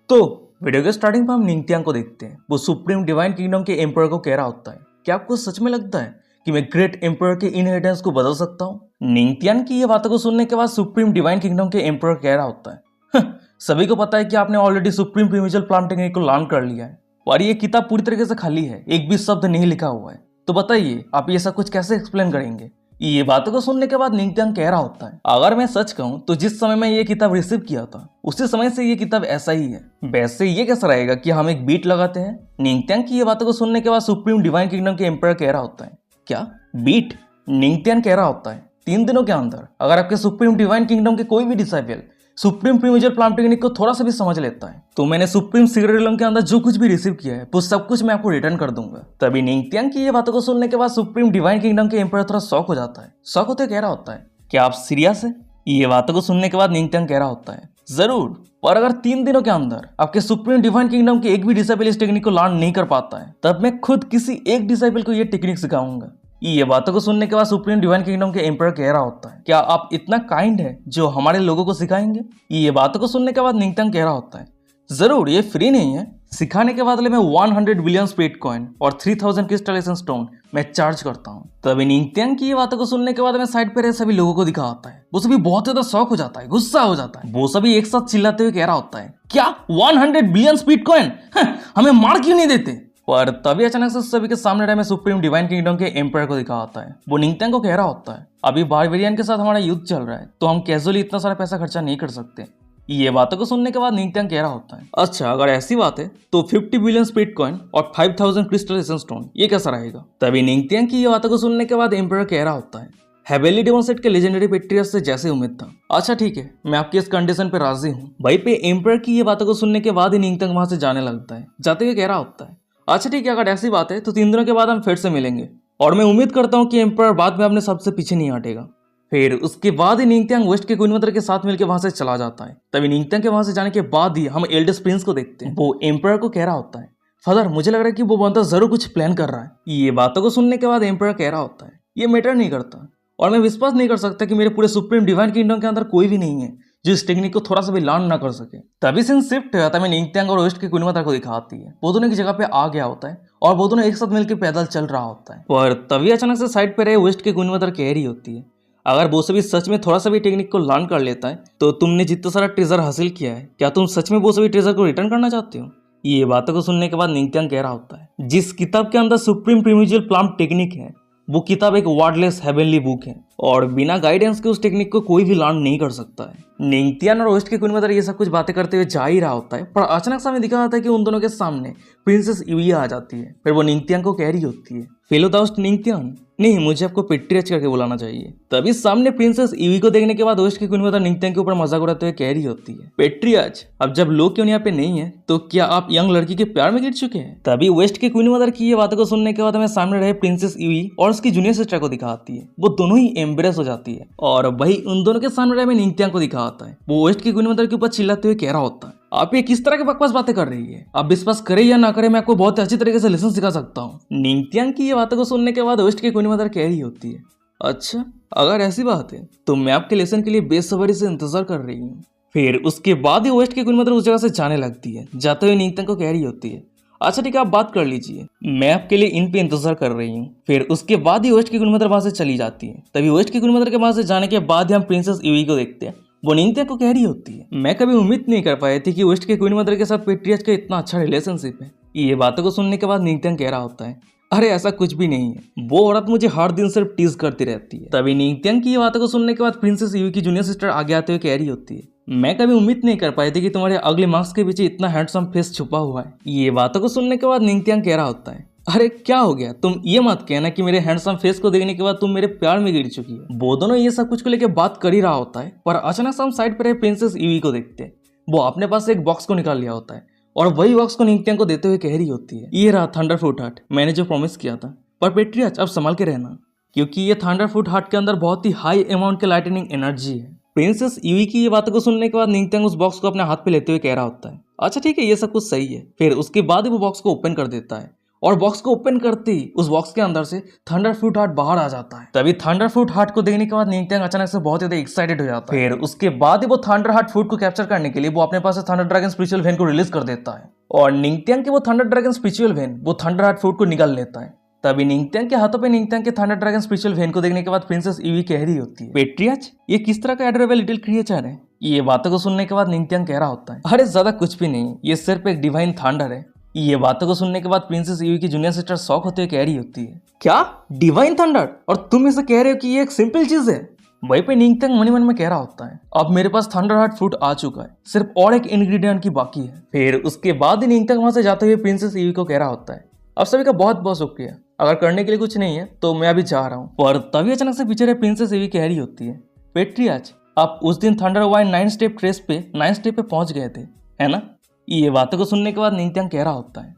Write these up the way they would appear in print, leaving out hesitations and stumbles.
तो वीडियो के स्टार्टिंग पर हम निंगथियांग को देखते हैं। वो सुप्रीम डिवाइन किंगडम के एम्पायर को कह रहा होता है, क्या आपको सच में लगता है कि मैं ग्रेट एम्पायर के इनहेरिटेंस को बदल सकता हूँ? निंगथियांग की ये बातों को सुनने के बाद सुप्रीम डिवाइन किंगडम के एम्पायर कह रहा होता है, सभी को पता है कि आपने ऑलरेडी सुप्रीम प्रीमिजियल प्लान टेक्निक को लर्न कर लिया है और ये किताब पूरी तरीके से खाली है, एक भी शब्द नहीं लिखा हुआ है। तो बताइए आप ये सब कुछ कैसे एक्सप्लेन करेंगे? ये बातों को सुनने के बाद निंगथियांग कह रहा होता है, अगर मैं सच कहूं तो जिस समय मैं ये किताब रिसीव किया था उसी समय से ये किताब ऐसा ही है। वैसे ये कैसा रहेगा कि हम एक बीट लगाते हैं? निंगथियांग की ये बातों को सुनने के बाद सुप्रीम डिवाइन किंगडम के एम्पायर कह रहा होता है, क्या बीट? निंगथियांग कह रहा होता है, 3 दिनों के अंदर अगर आपके सुप्रीम डिवाइन किंगडम के कोई भी डिसाइपल सुप्रीम प्रीमिजियल प्लान टेक्निक को थोड़ा सा भी समझ लेता है तो मैंने सुप्रीम सीक्रेट रियलम के अंदर जो कुछ भी रिसीव किया है वो सब कुछ मैं आपको रिटर्न कर दूंगा। तभी निंगथियांग की ये बातों को सुनने के बाद सुप्रीम डिवाइन किंगडम के एम्पायर थोड़ा शॉक हो जाता है। शॉक होते कह रहा होता है, क्या आप सीरियस है? ये बातों को सुनने के बाद निंगथियांग कह रहा होता है, जरूर, पर अगर 3 दिनों के अंदर आपके सुप्रीम डिवाइन किंगडम के एक भी डिसाइपल इस टेक्निक को लर्न नहीं कर पाता है तब मैं खुद किसी एक डिसाइपल को ये टेक्निक सिखाऊंगा। ये बातों को सुनने के बाद सुप्रीम डिवाइन किंगडम के एम्पायर कह रहा होता है, क्या आप इतना काइंड है जो हमारे लोगों को सिखाएंगे? ये बातों को सुनने के बाद निंगथियांग कह रहा होता है, जरूर, ये फ्री नहीं है, सिखाने के बदले में 100 बिलियन स्पीड कॉइन और 3000 क्रिस्टलेशन स्टोन मैं चार्ज करता हूँ। तभी निंगथियांग की ये बातों को सुनने के बाद मैं साइड पे रहे सभी लोगों को दिखा होता है। वो सभी बहुत ज्यादा शॉक हो जाता है, गुस्सा हो जाता है। वो सभी एक साथ चिल्लाते हुए कह रहा होता है, क्या 100 बिलियन स्पीड कॉइन? हमें मार क्यों नहीं देते? पर तभी अचानक से सभी के सामने रहे में सुप्रीम डिवाइन किंगडम के एम्पायर को दिखा होता है। वो निंगथियांग को कह रहा होता है, अभी बारबेरियन के साथ हमारा युद्ध चल रहा है तो हम कैजुअली इतना सारा पैसा खर्चा नहीं कर सकते। ये बातों को सुनने के बाद निंगथियांग कह रहा होता है, अच्छा अगर ऐसी बात है तो 50 बिलियन स्पीड कॉइन और 5000 क्रिस्टलेशन स्टोन ये कैसा रहेगा? तभी निंगथियांग की ये बातों को सुनने के बाद एम्पायर कह रहा होता है, हेवेली डेमोसेट के लेजेंडरी पेट्रियस से जैसे उम्मीद था। अच्छा ठीक है, मैं आपकी इस कंडीशन पे राजी हूँ। भाई पे एम्पायर की ये बातों को सुनने के बाद ही निंगथियांग वहां से जाने लगता है। जाते हुए कह रहा होता है, अच्छा ठीक है, अगर ऐसी बात है तो 3 दिनों के बाद हम फिर से मिलेंगे और मैं उम्मीद करता हूँ कि एम्पायर बाद में अपने सबसे पीछे नहीं हटेगा। फिर उसके बाद ही निंगथियांग वेस्ट के क्वीन मदर के साथ मिलकर वहां से चला जाता है। तभी निंगथियांग के वहां से जाने के बाद ही हम एल्डेस्ट प्रिंस को देखते हैं। वो एम्पायर को कह रहा होता है, फादर मुझे लग रहा है कि वो बंदा जरूर कुछ प्लान कर रहा है। ये बातों को सुनने के बाद एम्पायर कह रहा होता है, ये मैटर नहीं करता और मैं विश्वास नहीं कर सकता कि मेरे पूरे सुप्रीम डिवाइन किंगडम के अंदर कोई भी नहीं है जो इस टेक्निक को थोड़ा सा भी लर्न ना कर सके। तभी सीन शिफ्ट होता है, निंगथियांग और वेस्ट के क्वीन मदर को दिखाती है। वो दोनों की जगह पे आ गया होता है और वो दोनों एक साथ मिलकर पैदल चल रहा होता है। पर तभी अचानक से साइड पे रहे वेस्ट के क्वीन मदर कह रही होती है, अगर वो सभी सच में थोड़ा सा भी टेक्निक को लर्न कर लेता है तो तुमने जितना सारा ट्रेजर हासिल किया है क्या तुम सच में वो सभी ट्रेजर को रिटर्न करना चाहते हो? ये बातों को सुनने के बाद निंगथियांग कह रहा होता है, जिस किताब के अंदर सुप्रीम प्रीमिजियल प्लान टेक्निक है वो किताब एक वर्डलेस हेवनली बुक है और बिना गाइडेंस के उस टेक्निक को कोई भी लर्न नहीं कर सकता है। निंगथियांग और वेस्ट के क्वीन मदर ये सब कुछ बातें करते हुए जा ही रहा होता है, पर अचानक से हमें दिखा जाता है कि उन दोनों के सामने प्रिंसेस यूइया आ जाती है। फिर वो निंगथियांग को कह रही होती है, फेलो दोस्त निंगथियांग, नहीं मुझे आपको पेट्रियच करके बुलाना चाहिए। तभी सामने प्रिंसेस यूई को देखने के बाद वेस्ट की क्वीन मदर निंगथियांग के ऊपर मजाक उड़ाते हुए कह रही होती है, पेट्रियच, अब जब लोग क्यों यहाँ पे नहीं है तो क्या आप यंग लड़की के प्यार में गिर चुके हैं? तभी वेस्ट की क्वीन मदर की ये बातों को सुनने के बाद हमें सामने रहे प्रिंसेस यूई और उसकी जूनियर सिस्टर को दिखाती है। वो दोनों ही एम्ब्रेस हो जाती है और वही उन दोनों के सामने रहे में निंगथियांग को दिखाता है। वो वेस्ट की क्वीन मदर के ऊपर चिल्लाते हुए कह रहा होता है, आप ये किस तरह की बकवास बातें कर रही है? आप विश्वास करें या ना करें मैं आपको बहुत अच्छी तरीके से लेसन सिखा सकता हूँ। निंगथियांग की ये बातों को सुनने के बाद वेस्ट की क्वीन मदर कह रही होती है, अच्छा अगर ऐसी बात है तो मैं आपके लेसन के लिए बेसब्री से इंतजार कर रही हूँ। फिर उसके बाद ही वेस्ट की क्वीन मदर उस जगह से जाने लगती है। जाते हुए निंगथियांग को कह रही होती है, अच्छा ठीक है आप बात कर लीजिए, मैं आपके लिए इन पे इंतजार कर रही हूँ। फिर उसके बाद ही वेस्ट की क्वीन मदर वहां से चली जाती है। तभी वेस्ट की क्वीन मदर के वहां से जाने के बाद ही हम प्रिंसेस यूई को देखते हैं। वो निंगथियांग को कह रही होती है, मैं कभी उम्मीद नहीं कर पाई थी कि वेस्ट के क्वीन मदर के साथ पेट्रियच का इतना अच्छा रिलेशनशिप है। ये बातों को सुनने के बाद निंगथियांग कह रहा होता है, अरे ऐसा कुछ भी नहीं है, वो औरत मुझे हर दिन सिर्फ टीज करती रहती है। तभी निंगथियांग की ये बातों को सुनने के बाद प्रिंसेस यूई की जूनियर सिस्टर आगे आते हुए कह रही होती है, मैं कभी उम्मीद नहीं कर पाई थी कि तुम्हारे अगले मार्क्स के पीछे इतना हैंडसम फेस छुपा हुआ है। ये बातों को सुनने के बाद निंगथियांग कह रहा होता है, अरे क्या हो गया, तुम ये मत कहना कि मेरे हैंडसम फेस को देखने के बाद तुम मेरे प्यार में गिर चुकी है। वो दोनों ये सब कुछ को लेकर बात कर ही रहा होता है, पर अचानक से हम साइड पर प्रिंसेस यूई को देखते हैं। वो अपने पास एक बॉक्स को निकाल लिया होता है और वही बॉक्स को निंगथियांग को देते हुए कह रही होती है, ये रहा थंडरफुट हार्ट, मैंने जो प्रॉमिस किया था, पर पेट्रियच अब संभाल के रहना क्योंकि ये थंडरफुट हार्ट के अंदर बहुत ही हाई अमाउंट के लाइटनिंग एनर्जी है। प्रिंसेस यूई की ये बातों को सुनने के बाद निंगथियांग उस बॉक्स को अपने हाथ पे लेते हुए कह रहा होता है, अच्छा ठीक है ये सब कुछ सही है। फिर उसके बाद ही वो बॉक्स को ओपन कर देता है और बॉक्स को ओपन करते ही उस बॉक्स के अंदर से थंडर फ्रूट हार्ट बाहर आ जाता है। तभी थंडर फ्रूट हार्ट को देखने के बाद निंगत्यांग अचानक से बहुत ज्यादा एक्साइटेड हो जाता है। फिर उसके बाद ही वो थंडर हार्ट फ्रूट को कैप्चर करने के लिए वो अपने पास से थंडर ड्रैगन स्पिरिचुअल वेन को रिलीज कर देता है और निंगत्यांग के वो थंडर ड्रैगन स्पिरिचुअल वेन वो थंडर हार्ट फ्रूट को निकाल लेता है। तभी निंगत्यांग के हाथों पे निंगत्यांग के थंडर ड्रैगन स्पिरिचुअल वेन को देखने के बाद प्रिंसेस ईवी कह रही होती है, पेट्रियाच ये किस तरह का एडोरेबल लिटिल क्रिएचर है। ये बातों को सुनने के बाद निंगत्यांग कह रहा होता है, अरे ज्यादा कुछ भी नहीं, ये सिर्फ एक डिवाइन थंडर है। ये बातों को सुनने के बाद प्रिंसेस ईवी की जूनियर सिस्टर शॉक होते हुए कह रही होती है, क्या डिवाइन थंडर, और तुम इसे कह रहे हो कि ये एक सिंपल चीज है। वहीं पे निंगत्यांग मन में कह रहा होता है, अब मेरे पास थंडर हार्ट फ्रूट आ चुका है, सिर्फ और एक इंग्रेडिएंट की बाकी है। फिर उसके बाद ही निंगत्यांग वहां से जाते हुए प्रिंसेस ईवी को कह रहा होता है, अब सभी का बहुत बहुत शुक्रिया, अगर करने के लिए कुछ नहीं है तो मैं अभी जा रहा हूँ। पर तभी अचानक से पीछे प्रिंसेस ईवी कह रही होती है, पेट्रियाच आप उस दिन थंडर वाइन 9 स्टेप ट्रेस पे 9 स्टेप पे पहुंच गए थे, है ना। ये बातों को सुनने के बाद निंगत्यांग कह रहा होता है,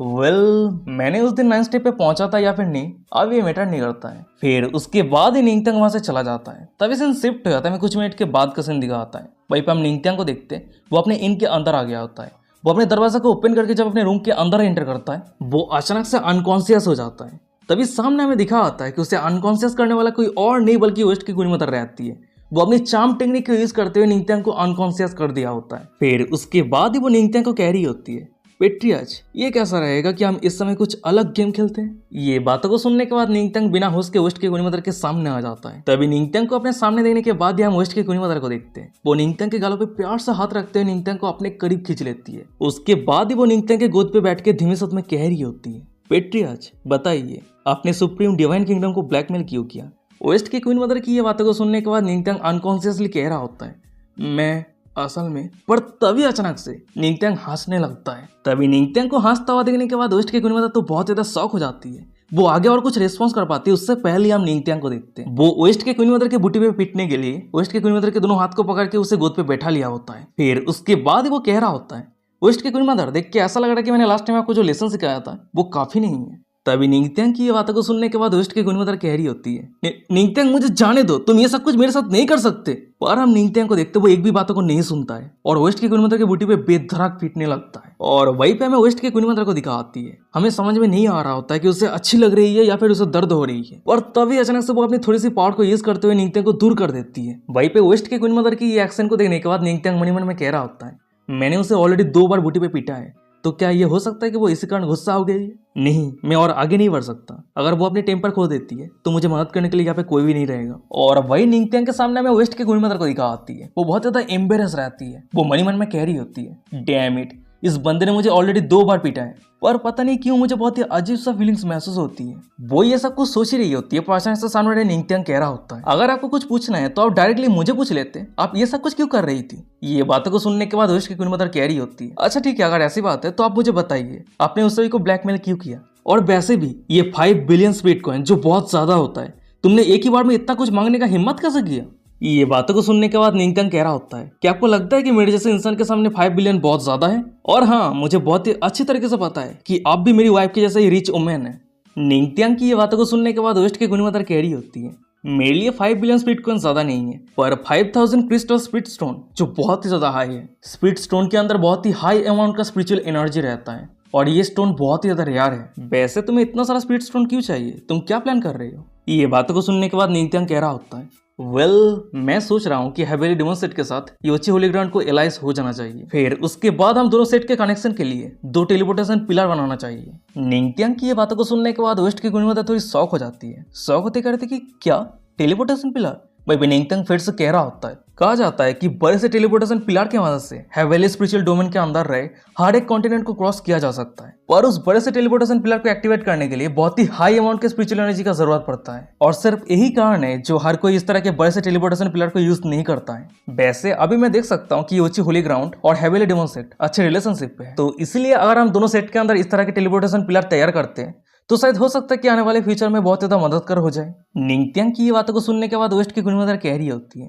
मैंने उस दिन 9 स्टेप पे पहुंचा था या फिर नहीं, अब ये मैटर नहीं करता है। फिर उसके बाद ही निंगत्यांग वहां से चला जाता है। तभी सीन शिफ्ट हो जाता है, कुछ मिनट के बाद का सीन दिखाता है। वहीं पे हम निंगत्यांग को देखते वो अपने इन के अंदर आ गया होता है। वो अपने दरवाजा को ओपन करके जब अपने रूम के अंदर एंटर करता है वो अचानक से अनकॉन्शियस हो जाता है। तभी सामने हमें दिखा आता है कि उसे अनकॉन्शियस करने वाला कोई और नहीं बल्कि वेस्ट की क्वीन मदर रहती है। वो अपनी चार्म टेक्निक को यूज करते हुए निंगत्यांग को अनकॉन्शियस कर दिया होता है। फिर उसके बाद ही वो निंगत्यांग को कह रही होती है, पेट्रियाच ये कैसा रहेगा कि हम इस समय कुछ अलग गेम खेलते हैं। ये बातों को सुनने के बाद निंगत्यांग बिना होश के वेस्ट के क्वीन मदर के सामने आ जाता है। तभी निंगत्यांग को अपने सामने देखने के बाद हम वेस्ट के क्वीन मदर को देखते हैं। वो निंगत्यांग के गालों पे प्यार से हाथ रखते हुए निंगत्यांग को अपने करीब खींच लेती है। उसके बाद ही वो निंगत्यांग के गोद पे बैठ के धीमे शब्द में कह रही होती है, पेट्रियाच बताइए आपने सुप्रीम डिवाइन किंगडम को ब्लैकमेल क्यों किया। वेस्ट के क्वीन मदर की ये बातों को सुनने के बाद निंगत्यांग अनकॉन्शियसली कह रहा होता है, मैं असल में। पर तभी अचानक से निंगत्यांग हंसने लगता है। तभी निंगत्यांग को हंसता हुआ देखने के बाद वेस्ट की क्वीन मदर तो बहुत ज्यादा शॉक हो जाती है। वो आगे और कुछ रिस्पॉन्स कर पाती है उससे पहले हम निंगत्यांग को देखते हैं। वो वेस्ट के क्वीन मदर के बूटी पे पीटने के लिए वेस्ट के क्वीन मदर के दोनों हाथ को पकड़ के उसे गोद पे बैठा लिया होता है। फिर उसके बाद वो कह रहा होता है, वेस्ट की क्वीन मदर देख के ऐसा लग रहा है कि मैंने लास्ट टाइम आपको जो लेसन सिखाया था वो काफी नहीं है। तभी निंगत्यांग की ये बातों को सुनने के बाद वेस्ट की क्वीन मदर कह रही होती है, निंगत्यांग मुझे जाने दो, तुम ये सब कुछ मेरे साथ नहीं कर सकते। पर हम निंगत्यांग को देखते वो एक भी बातों को नहीं सुनता है और वेस्ट की क्वीन मदर के बूटी पे बेधड़क पीटने लगता है। और वहीं पे हमें वेस्ट की क्वीन मदर को दिखाती है। हमें समझ में नहीं आ रहा होता है कि उसे अच्छी लग रही है या फिर उसे दर्द हो रही है। और तभी अचानक से वो अपनी थोड़ी सी पावर को यूज करते हुए निंगत्यांग को दूर कर देती है। वहीं पे वेस्ट की क्वीन मदर की ये एक्शन को देखने के बाद निंगत्यांग मन में कह रहा होता है, मैंने उसे ऑलरेडी 2 बार बूटी पे पीटा है, तो क्या ये हो सकता है कि वो इसी कारण गुस्सा हो गई है। नहीं, मैं और आगे नहीं बढ़ सकता। अगर वो अपनी टेम्पर खो देती है तो मुझे मदद करने के लिए यहाँ पे कोई भी नहीं रहेगा। और वही निंगत्यांग के सामने में वेस्ट के क्वीन मदर को दिखा आती है। वो बहुत ज्यादा एम्बेरस रहती है। वो मन में कह रही होती है, डैम इट, इस बंदे ने मुझे ऑलरेडी 2 बार पीटा है, पर पता नहीं क्यों मुझे बहुत ही अजीब सा फीलिंग्स महसूस होती है। वो ये सब कुछ सोच ही रही होती है, पर अचानक से सामने निंगत्यांग कह रहा होता है, अगर आपको कुछ पूछना है तो आप डायरेक्टली मुझे पूछ लेते, आप ये सब कुछ क्यों कर रही थी। ये बातों को सुनने के बाद वेस्ट की क्वीन मदर कह रही होती है, अच्छा ठीक है, अगर ऐसी बात है तो आप मुझे बताइए आपने उस सभी को ब्लैकमेल क्यों किया। और वैसे भी ये 5 बिलियन स्पीड कॉइन जो बहुत ज्यादा होता है, तुमने एक ही बार में इतना कुछ मांगने का हिम्मत कैसे किया। ये बातों को सुनने के बाद निंगत्यांग कह रहा होता है, क्या आपको लगता है कि मेरे जैसे इंसान के सामने 5 बिलियन बहुत ज्यादा है। और हाँ, मुझे बहुत ही अच्छी तरीके से पता है कि आप भी मेरी वाइफ के जैसे ही रिच वुमेन है। निंगत्यांग की ये बातों को सुनने के बाद वेस्ट की क्वीन मदर कह रही होती है, मेरे लिए 5 बिलियन स्पीड कॉइन ज्यादा नहीं है, पर 5000 क्रिस्टल स्पीड स्टोन जो बहुत ही ज्यादा हाई है। स्पीड स्टोन के अंदर बहुत ही हाई अमाउंट का स्पिरिचुअल एनर्जी रहता है और ये स्टोन बहुत ही ज्यादा रेयर है। वैसे तुम्हें इतना सारा स्पीड स्टोन क्यों चाहिए, तुम क्या प्लान कर रहे हो। ये बातों को सुनने के बाद निंगत्यांग कह रहा होता है, मैं सोच रहा हूँ कि हेवेली डेमन सेट के साथ योची होली ग्राउंड को एलाइज हो जाना चाहिए। फिर उसके बाद हम दोनों सेट के कनेक्शन के लिए 2 टेलीपोर्टेशन पिलर बनाना चाहिए। निंगत्यांग की ये बातों को सुनने के बाद वेस्ट की क्वीन मदर थोड़ी शॉक हो जाती है। शॉक होते करते कि क्या टेलीपोर्टेशन पिलर। भाई निंगत्यांग फिर से कह रहा होता है, कहा जाता है कि बड़े से टेलीपोर्टेशन पिलर की मदद से हेवेली स्पिरिचुअल डोमेन के अंदर रहे हर एक कॉन्टिनेंट को क्रॉस किया जा सकता है। पर उस बड़े से टेलीपोर्टेशन पिलर को एक्टिवेट करने के लिए बहुत ही हाई अमाउंट के स्पिरिचुअल एनर्जी का जरूरत पड़ता है और सिर्फ यही कारण है जो हर कोई इस तरह के बड़े से टेलीपोर्टेशन पिलर को यूज नहीं करता है। वैसे अभी मैं देख सकता हूँ कि योची होली ग्राउंड और हेवेली डेमन सेट अच्छे रिलेशनशिप पे है, तो इसलिए अगर हम दोनों सेट के अंदर इस तरह के टेलीपोर्टेशन पिलर तैयार करते हैं तो शायद हो सकता है कि आने वाले फ्यूचर में बहुत ज्यादा मददगार हो जाए। निंगत्यांग की ये बातों को सुनने के बाद वेस्ट की क्वीन मदर कह रही होती है,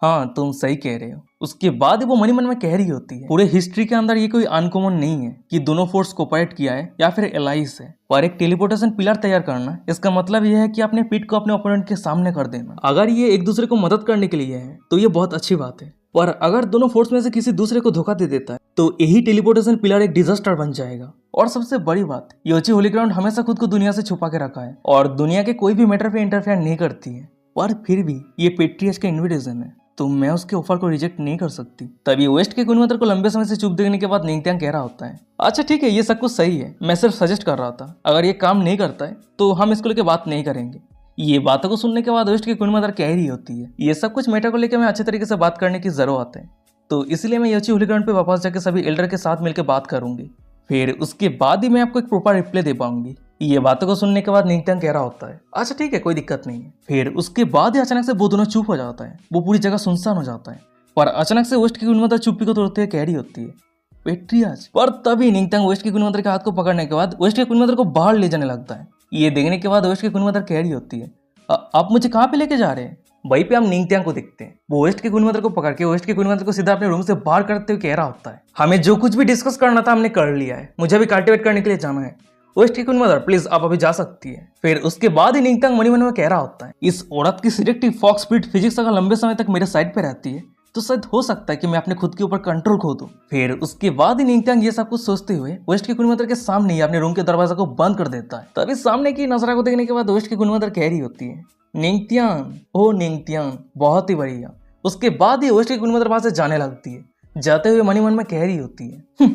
हाँ तुम सही कह रहे हो। उसके बाद वो मन में कह रही होती है, पूरे हिस्ट्री के अंदर ये कोई अनकॉमन नहीं है कि दोनों फोर्स कोऑपरेट किया है या फिर एलाइज है। पर एक टेलीपोर्टेशन पिलर तैयार करना, इसका मतलब यह है कि अपने पीठ को अपने ओपोनेंट के सामने कर देना। अगर ये एक दूसरे को मदद करने के लिए है तो ये बहुत अच्छी बात है। पर अगर दोनों फोर्स में से किसी दूसरे को धोखा दे देता है तो यही टेलीपोर्टेशन पिलर एक डिजास्टर बन जाएगा। और सबसे बड़ी बात, योची होली ग्राउंड हमेशा खुद को दुनिया से छुपा के रखा है और दुनिया के कोई भी मैटर पे इंटरफेयर नहीं करती है। पर फिर भी ये पेट्रियस का इन्विटेशन है तो मैं उसके ऑफर को रिजेक्ट नहीं कर सकती। तभी वेस्ट के कुनवंतर को लंबे समय से चुप देखने के बाद निंगत्यांग कह रहा होता है, अच्छा ठीक है, ये सब कुछ सही है, मैं सिर्फ सजेस्ट कर रहा था, अगर ये काम नहीं करता है तो हम इसको लेकर बात नहीं करेंगे। ये बातों को सुनने के बाद वेस्ट की कुनवंतर कह रही होती है, ये सब कुछ मैटर को लेकर मैं अच्छे तरीके से बात करने की जरूरत है, तो इसलिए मैं योची होली ग्राउंड पे वापस जाकर सभी एल्डर के साथ मिलकर बात करूंगी, फिर उसके बाद ही मैं आपको एक प्रॉपर रिप्लाई दे पाऊंगी। ये बातों को सुनने के बाद निंगत्यांग कह रहा होता है, अच्छा ठीक है, कोई दिक्कत नहीं है। फिर उसके बाद ही अचानक से वो दोनों चुप हो जाता है, वो पूरी जगह सुनसान हो जाता है। पर अचानक से वेस्ट की कुनवंतर चुप्पी को तोड़ते हुए कह रही होती है, पेट्रियाज। पर तभी निंगत्यांग वेस्ट की कुनवंतर के हाथ को पकड़ने के बाद वेस्ट की कुनवंतर को बाहर ले जाने लगता है। ये देखने के बाद वेस्ट की कुनवंतर कह रही होती है, आप मुझे कहाँ पे लेके जा रहे हैं? वहीं पे हम निंगत्यांग को देखते हैं, वो वेस्ट के कुनवंतर को पकड़ के वेस्ट के कुनवंतर को सीधा अपने रूम से बाहर करते हुए कह रहा होता है, हमें जो कुछ भी डिस्कस करना था हमने कर लिया है, मुझे अभी कल्टिवेट करने के लिए जाना है। वेस्ट की कुनवंतर प्लीज आप अभी जा सकती है। फिर उसके बाद ही निंगत्यांग मनी मन में कह रहा होता है, इस औरत की सिलेक्टिव फॉक्स स्पीड फिजिक्स अगर लंबे समय तक मेरे साइड पे रहती है तो शायद हो सकता है कि मैं अपने खुद के ऊपर कंट्रोल खो दूं। फिर उसके बाद ही निंगत्यांग ये सब कुछ सोचते हुए वेस्ट की कुनवंतर के सामने ही अपने रूम के दरवाजा को बंद कर देता है। तभी सामने की नजरा को देखने के बाद वेस्ट की कुनवंतर कह रही होती है, निंगत्यांग, ओ निंगत्यांग, बहुत ही बढ़िया। उसके बाद ही वेस्ट की कुनवंतर वहां से जाने लगती है। जाते हुए मनी मन में कह रही होती है,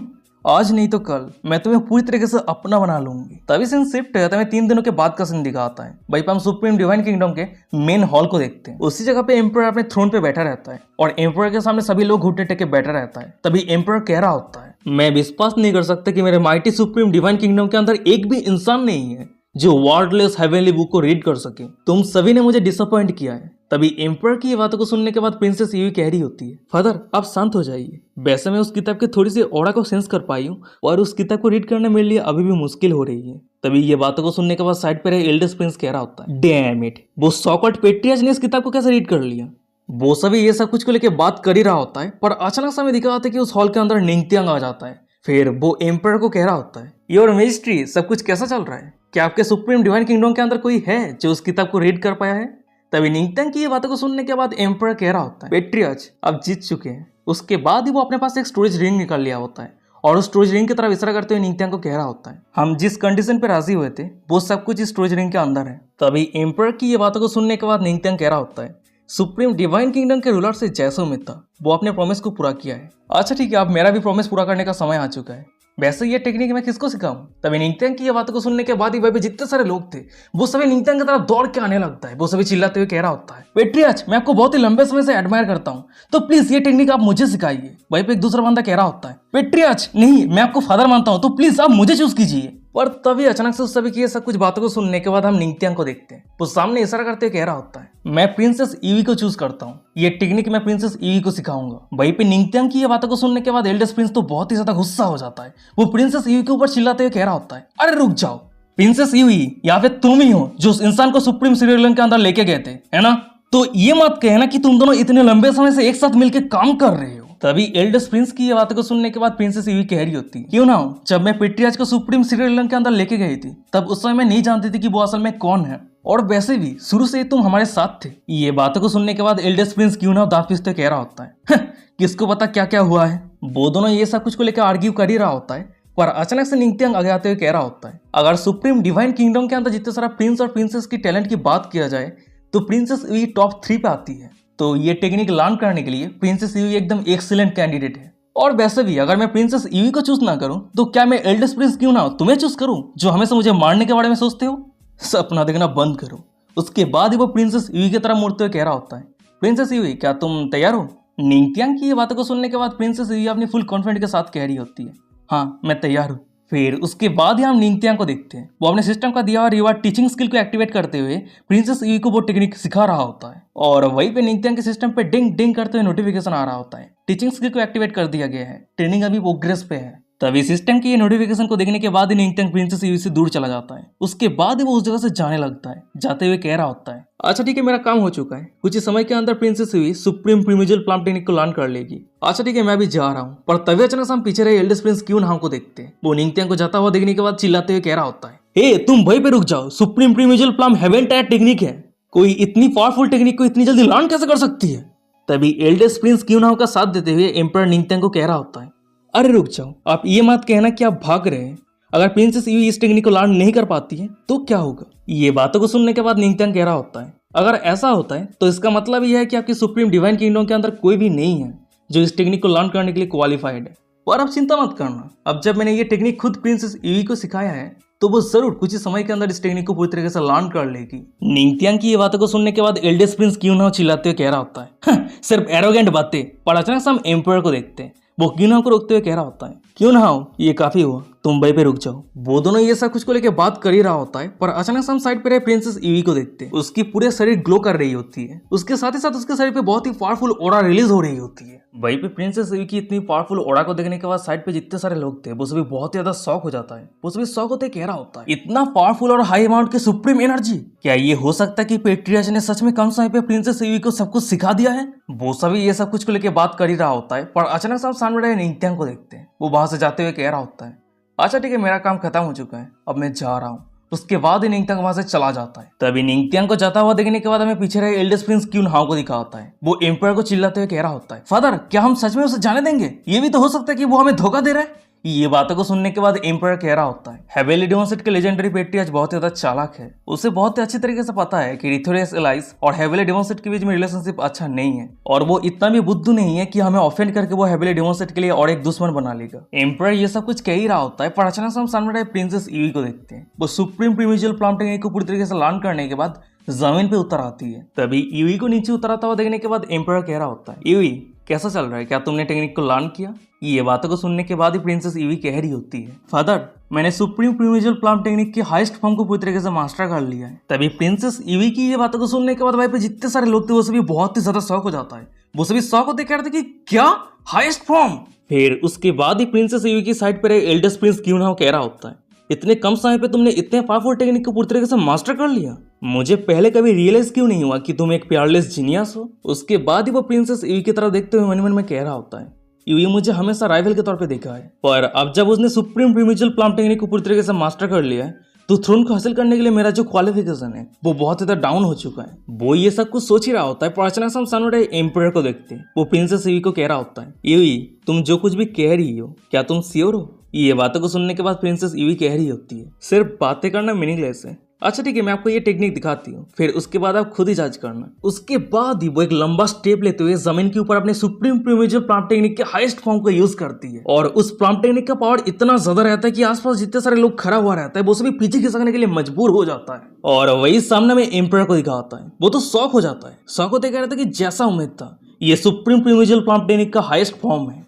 आज नहीं तो कल मैं तुम्हें पूरी तरीके से अपना बना लूंगी। तभी सीन शिफ्ट है, तभी 3 दिनों के बाद का सीन दिखाता है। भाई हम सुप्रीम डिवाइन किंगडम के मेन हॉल को देखते हैं। उसी जगह पे एम्परर अपने थ्रोन पे बैठा रहता है और एम्परर के सामने सभी लोग घुटने टेक के बैठा रहता है। तभी एम्परर कह रहा होता है, मैं विश्वास नहीं कर सकता कि मेरे माइटी सुप्रीम डिवाइन किंगडम के अंदर एक भी इंसान नहीं है जो वर्डलेस हेवनली बुक को रीड कर सके। तुम सभी ने मुझे डिसअपॉइंट किया है। तभी एम्परर की ये बातों को सुनने के बाद प्रिंसेस यूई कह रही होती है, फादर आप शांत हो जाइए। वैसे मैं उस किताब के थोड़ी सी ऑरा को सेंस कर पाई हूँ और उस किताब को रीड करना मेरे लिए अभी भी मुश्किल हो रही है। तभी ये बातों को सुनने के बाद साइड पर एल्डेस्ट प्रिंस कह रहा होता है, डैम इट, वो सॉकॉल्ड पेट्रियाज ने इस किताब को कैसे रीड कर लिया? वो सभी ये सब कुछ को लेकर बात कर ही रहा होता है, पर अचानक से हमें दिखा होता है कि उस हॉल के अंदर निंगत्यांग आ जाता है। फिर वो एम्परर को कह रहा होता है, योर मिस्ट्री, सब कुछ कैसा चल रहा है? क्या आपके सुप्रीम डिवाइन किंगडम के अंदर कोई है जो उस किताब को रीड कर पाया है? तभी निंगत्यांग की ये बातों को सुनने के बाद एम्परर कह रहा होता है, पेट्रियाज आप जीत चुके हैं। उसके बाद ही वो अपने पास एक स्टोरेज रिंग निकाल लिया होता है और उस स्टोरेज रिंग की तरफ इशारा करते हुए निंगत्यांग को कह रहा होता है, हम जिस कंडीशन पे राजी हुए थे वो सब कुछ इस स्टोरेज रिंग के अंदर है। तभी एम्परर की ये बातों को सुनने के बाद निंगत्यांग कह रहा होता है, सुप्रीम डिवाइन किंगडम के रूलर से जैसो मित्ता, वो अपने प्रॉमिस को पूरा किया है। अच्छा ठीक है, अब मेरा भी प्रॉमिस पूरा करने का समय आ चुका है। वैसे ये टेक्निक मैं किसको सिखाऊं? तभी निंगत्यांग की ये बातों को सुनने के बाद ही वहाँ पे जितने सारे लोग थे वो सभी निंगत्यांग की तरफ दौड़ के आने लगता है। वो सभी चिल्लाते हुए कह रहा होता है, पेट्रियाज मैं आपको बहुत ही लंबे समय से एडमायर करता हूँ, तो प्लीज ये टेक्निक आप मुझे सिखाइए। वहीं पे एक दूसरा बंदा कह रहा होता है, पेट्रियाज नहीं, मैं आपको फादर मानता हूँ, तो प्लीज आप मुझे चूज कीजिए। पर तभी अचानक से उस सभी की ये सब कुछ बातों को सुनने के बाद हम निंगत्यांग को देखते हैं। वो सामने इशारा करते हुए कह रहा होता है, मैं प्रिंसेस ईवी को चूज करता हूँ, ये टेक्निक मैं प्रिंसेस ईवी को सिखाऊंगा। वहीं पे निंगत्यांग की ये बातों को सुनने के बाद एल्डेस्ट प्रिंस तो बहुत ही ज्यादा गुस्सा हो जाता है। वो प्रिंसेस ईवी के ऊपर चिल्लाते हुए कह रहा होता है, अरे रुक जाओ, प्रिंसेस ईवी या फिर तुम ही हो जो उस इंसान को सुप्रीम सीरियल के अंदर लेके गए थे, है ना? तो ये मत कहना कि तुम दोनों इतने लंबे समय से एक साथ मिलकर काम कर रहे हो। तभी एल्डेस्ट प्रिंस की ये बातों को सुनने के बाद प्रिंसेस ईवी कह रही होती है, क्यों ना हो, जब मैं पेट्रियाज को सुप्रीम सीरियल के अंदर लेके गई थी तब उस समय मैं नहीं जानती थी कि वो असल में कौन है, और वैसे भी शुरू से ही तुम हमारे साथ थे। ये बातों को सुनने के बाद एल्डेस्ट प्रिंस क्यों ना हो दांत पीसते कह रहा होता है, किसको पता क्या क्या हुआ है। वो दोनों ये सब कुछ को लेकर आर्ग्यू कर ही रहा होता है, पर अचानक से निंगत्यांग आगे आते हुए कह रहा होता है, अगर सुप्रीम डिवाइन किंगडम के अंदर जितने सारा प्रिंस और प्रिंसेस की टैलेंट की बात किया जाए तो प्रिंसेस ईवी टॉप 3 पे आती है। तो ये टेक्निक लर्न करने के लिए प्रिंसेस ईवी एकदम एक्सीलेंट कैंडिडेट है। और वैसे भी अगर मैं प्रिंसेस ईवी को चूज ना करूं तो क्या मैं एल्डेस्ट प्रिंस क्यों ना हो तुम्हें चूज करूं जो हमेशा मुझे मारने के बारे में सोचते हो? सपना देखना बंद करो। उसके बाद ही वो प्रिंसेस ईवी की तरफ मुड़ते हुए कह रहा होता है, प्रिंसेस ईवी क्या तुम तैयार हो? निंगत्यांग की ये बातों को सुनने के बाद प्रिंसेस ईवी अपनी फुल कॉन्फिडेंट के साथ कह रही होती है, हाँ मैं तैयार हूँ। फिर उसके बाद ही हम निंगत्यांग को देखते हैं, वो अपने सिस्टम का दिया हुआ रिवार्ड टीचिंग स्किल को एक्टिवेट करते हुए प्रिंसेस ईवी को वो टेक्निक सिखा रहा होता है, और वहीं पे निंगत्यांग के सिस्टम पे डिंग डिंग करते हुए नोटिफिकेशन आ रहा होता है, टीचिंग स्किल को एक्टिवेट कर दिया गया है, ट्रेनिंग अभी प्रोग्रेस पे है। तभी सिस्टम की ये नोटिफिकेशन को देखने के बाद ही निंगत्यांग प्रिंसेस ईवी से दूर चला जाता है। उसके बाद ही वो उस जगह से जाने लगता है, जाते हुए कह रहा होता है, अच्छा ठीक है मेरा काम हो चुका है, कुछ ही समय के अंदर प्रिंसेस ईवी सुप्रीम प्रिमिजियल प्लाम टेक्निक को लर्न कर लेगी। अच्छा ठीक है मैं भी जा रहा हूँ। पर तभी अचानक हम पीछे रहे एल्डेस्ट प्रिंस क्यों नाम को देखते हैं। वो निंगत्यांग को जाता हुआ देखने के बाद चिल्लाते हुए कह रहा होता है, हे तुम वहीं पे रुक जाओ, सुप्रीम प्रिमिजियल प्लाम हेवन टायर टेक्निक है, कोई इतनी पावरफुल टेक्निक को इतनी जल्दी लर्न कैसे कर सकती है? तभी एल्डेस्ट प्रिंस क्यूनाओ का साथ देते हुए एम्पर निंगत्यांग को कह रहा होता है, अरे रुक जाओ, आप ये मत कहना कि आप भाग रहे हैं। अगर प्रिंसेस यूई इस टेक्निक को लर्न नहीं कर पाती है तो क्या होगा। ये बातों को सुनने के बाद निंगत्यांग कह रहा होता है, अगर ऐसा होता है तो इसका मतलब यह है कि आपकी सुप्रीम डिवाइन किंगडम के अंदर कोई भी नहीं है जो इस टेक्निक को लर्न करने के लिए क्वालिफाइड है। और अब चिंता मत करना, अब जब मैंने ये टेक्निक खुद प्रिंसेस यूई को सिखाया है तो वो जरूर कुछ ही समय के अंदर इस टेक्निक को पूरी तरीके से लर्न कर लेगी। निंगत्यांग की ये बातों को सुनने के बाद एल्डेस्ट प्रिंस क्यूनाओ चिल्लाते हुए कह रहा होता है, सिर्फ एरोगेंट बातें। पर अचानक से हम एम्पायर को देखते हैं, वो क्यूनाओ को रोकते हुए कह रहा होता है, क्यूनाओ ये काफी हुआ, तुम वहीं पे रुक जाओ। वो दोनों ये सब कुछ को लेकर बात कर ही रहा होता है, पर अचानक से हम साइड पे रहे प्रिंसेस यूई को देखते हैं। उसकी पूरे शरीर ग्लो कर रही होती है, उसके साथ ही साथ उसके शरीर पे बहुत ही पावरफुल ऑरा रिलीज हो रही होती है। वहीं पे प्रिंसेस यूई की इतनी पावरफुल ऑरा को देखने के बाद साइड पे जितने सारे लोग थे वो सभी बहुत ही ज्यादा शॉक हो जाता है। वो सभी शॉक होते कह रहा होता है, इतना पावरफुल और हाई अमाउंट की सुप्रीम एनर्जी, क्या ये हो सकता है कि पेट्रियार्च ने सच में कम समय पे प्रिंसेस यूई को सब कुछ सिखा दिया है। वो सभी ये सब कुछ को लेकर बात कर ही रहा होता है, पर अचानक से हम सामने रहे निंगत्यांग को देखते हैं। वो वहां से जाते हुए कह रहा होता है, अच्छा ठीक है, मेरा काम खत्म हो चुका है, अब मैं जा रहा हूँ। उसके बाद ही निंगत्यांग वहां से चला जाता है। तभी निंगत्यांग को जाता हुआ देखने के बाद हमें पीछे रहे एल्डेस्ट प्रिंस क्यूनहाओ को दिखा होता है। वो एम्पायर को चिल्लाते हुए कह रहा होता है, फादर क्या हम सच में उसे जाने देंगे? ये भी तो हो सकता है कि वो हमें धोखा दे रहा है। ये बातों को सुनने के बाद एम्पायर कह रहा होता है, हेवेली डेमोसेट के लेजेंडरी पेट्रियार्च बहुत ज्यादा चालाक है, उसे बहुत ही अच्छी तरीके से पता है कि रिथोरियस एलाइस और हेवेली डेमोसेट के बीच में रिलेशनशिप अच्छा नहीं है, और वो इतना भी बुद्धू नहीं है कि हमें ऑफेंड करके वो हेवेली डेमोसेट के लिए और एक दुश्मन बना लेगा। एम्पायर ये सब कुछ कह ही रहा होता है, पर अचानक से हम सामने रहे प्रिंसेस यूई को देखते हैं। वो सुप्रीम प्रीमिजियल प्लाम टेक्निक को पूरी तरीके से लर्न करने के बाद जमीन पे उतर आती है। तभी यूई को नीचे उतर आता हुआ देखने के बाद एम्पायर कह रहा होता है, यूई कैसा चल रहा है, क्या तुमने टेक्निक को लर्न किया? ये बातों को सुनने के बाद ही प्रिंसेस यूई कह रही होती है, फादर मैंने सुप्रीम प्रीमिजियल प्लाम टेक्निक की हाईएस्ट फॉर्म को पूरी तरीके से मास्टर कर लिया है। तभी प्रिंसेस यूई की ये बातों को सुनने के बाद वहीं पे जितने सारे लोग थे वो सभी बहुत ही ज्यादा शौक हो जाता है। वो सभी शौक होते कह रहे थे कि क्या हाईएस्ट फॉर्म। फिर उसके बाद ही प्रिंसेस यूई की साइड पर एल्डेस्ट प्रिंस क्यूनहाओ कह रहा होता है, इतने कम समय पे तुमने इतने पावरफुल टेक्निक को पूरी तरीके से मास्टर कर लिया, मुझे पहले कभी रियलाइज क्यों नहीं हुआ कि तुम एक प्यारलेस जीनियस हो। उसके बाद ही वो प्रिंसेस यूई की तरफ देखते हुए मन मन में कह रहा होता है, यूई मुझे हमेशा राइवल के तौर पे देखा है, पर अब जब उसने सुप्रीम प्रीमिजियल प्लाम टेक्निक को पूरी तरीके से मास्टर कर लिया है तो थ्रोन को हासिल करने के लिए मेरा जो क्वालिफिकेशन है वो बहुत ज्यादा डाउन हो चुका है। वो ये सब कुछ सोच ही रहा होता है, पर अचानक से हम सामने एम्पायर को देखते हैं। वो प्रिंसेस यूई को कह रहा होता है, यूई तुम जो कुछ भी कह रही हो क्या तुम श्योर हो? ये बातों को सुनने के बाद प्रिंसेस यूई कह रही होती है, सिर्फ बातें करना मीनिंगलेस है। अच्छा ठीक है, मैं आपको ये टेक्निक दिखाती हूँ, फिर उसके बाद आप खुद ही जज करना। उसके बाद ही वो एक लंबा स्टेप लेते हुए जमीन के ऊपर अपने सुप्रीम प्रीमिजियल प्लाम टेक्निक के हाईएस्ट फॉर्म को यूज करती है, और उस प्लाम टेक्निक का पावर इतना ज्यादा रहता है कि आसपास जितने सारे लोग खड़ा हुआ रहता है वो सभी पीछे खिसकने के लिए मजबूर हो जाता है। और वही सामने में एम्पायर को दिखा होता है, वो तो शॉक हो जाता है। शॉक होते कह रहा था कि जैसा उम्मीद था ये सुप्रीम प्रीमिजियल प्लाम टेक्निक का हाईएस्ट फॉर्म है।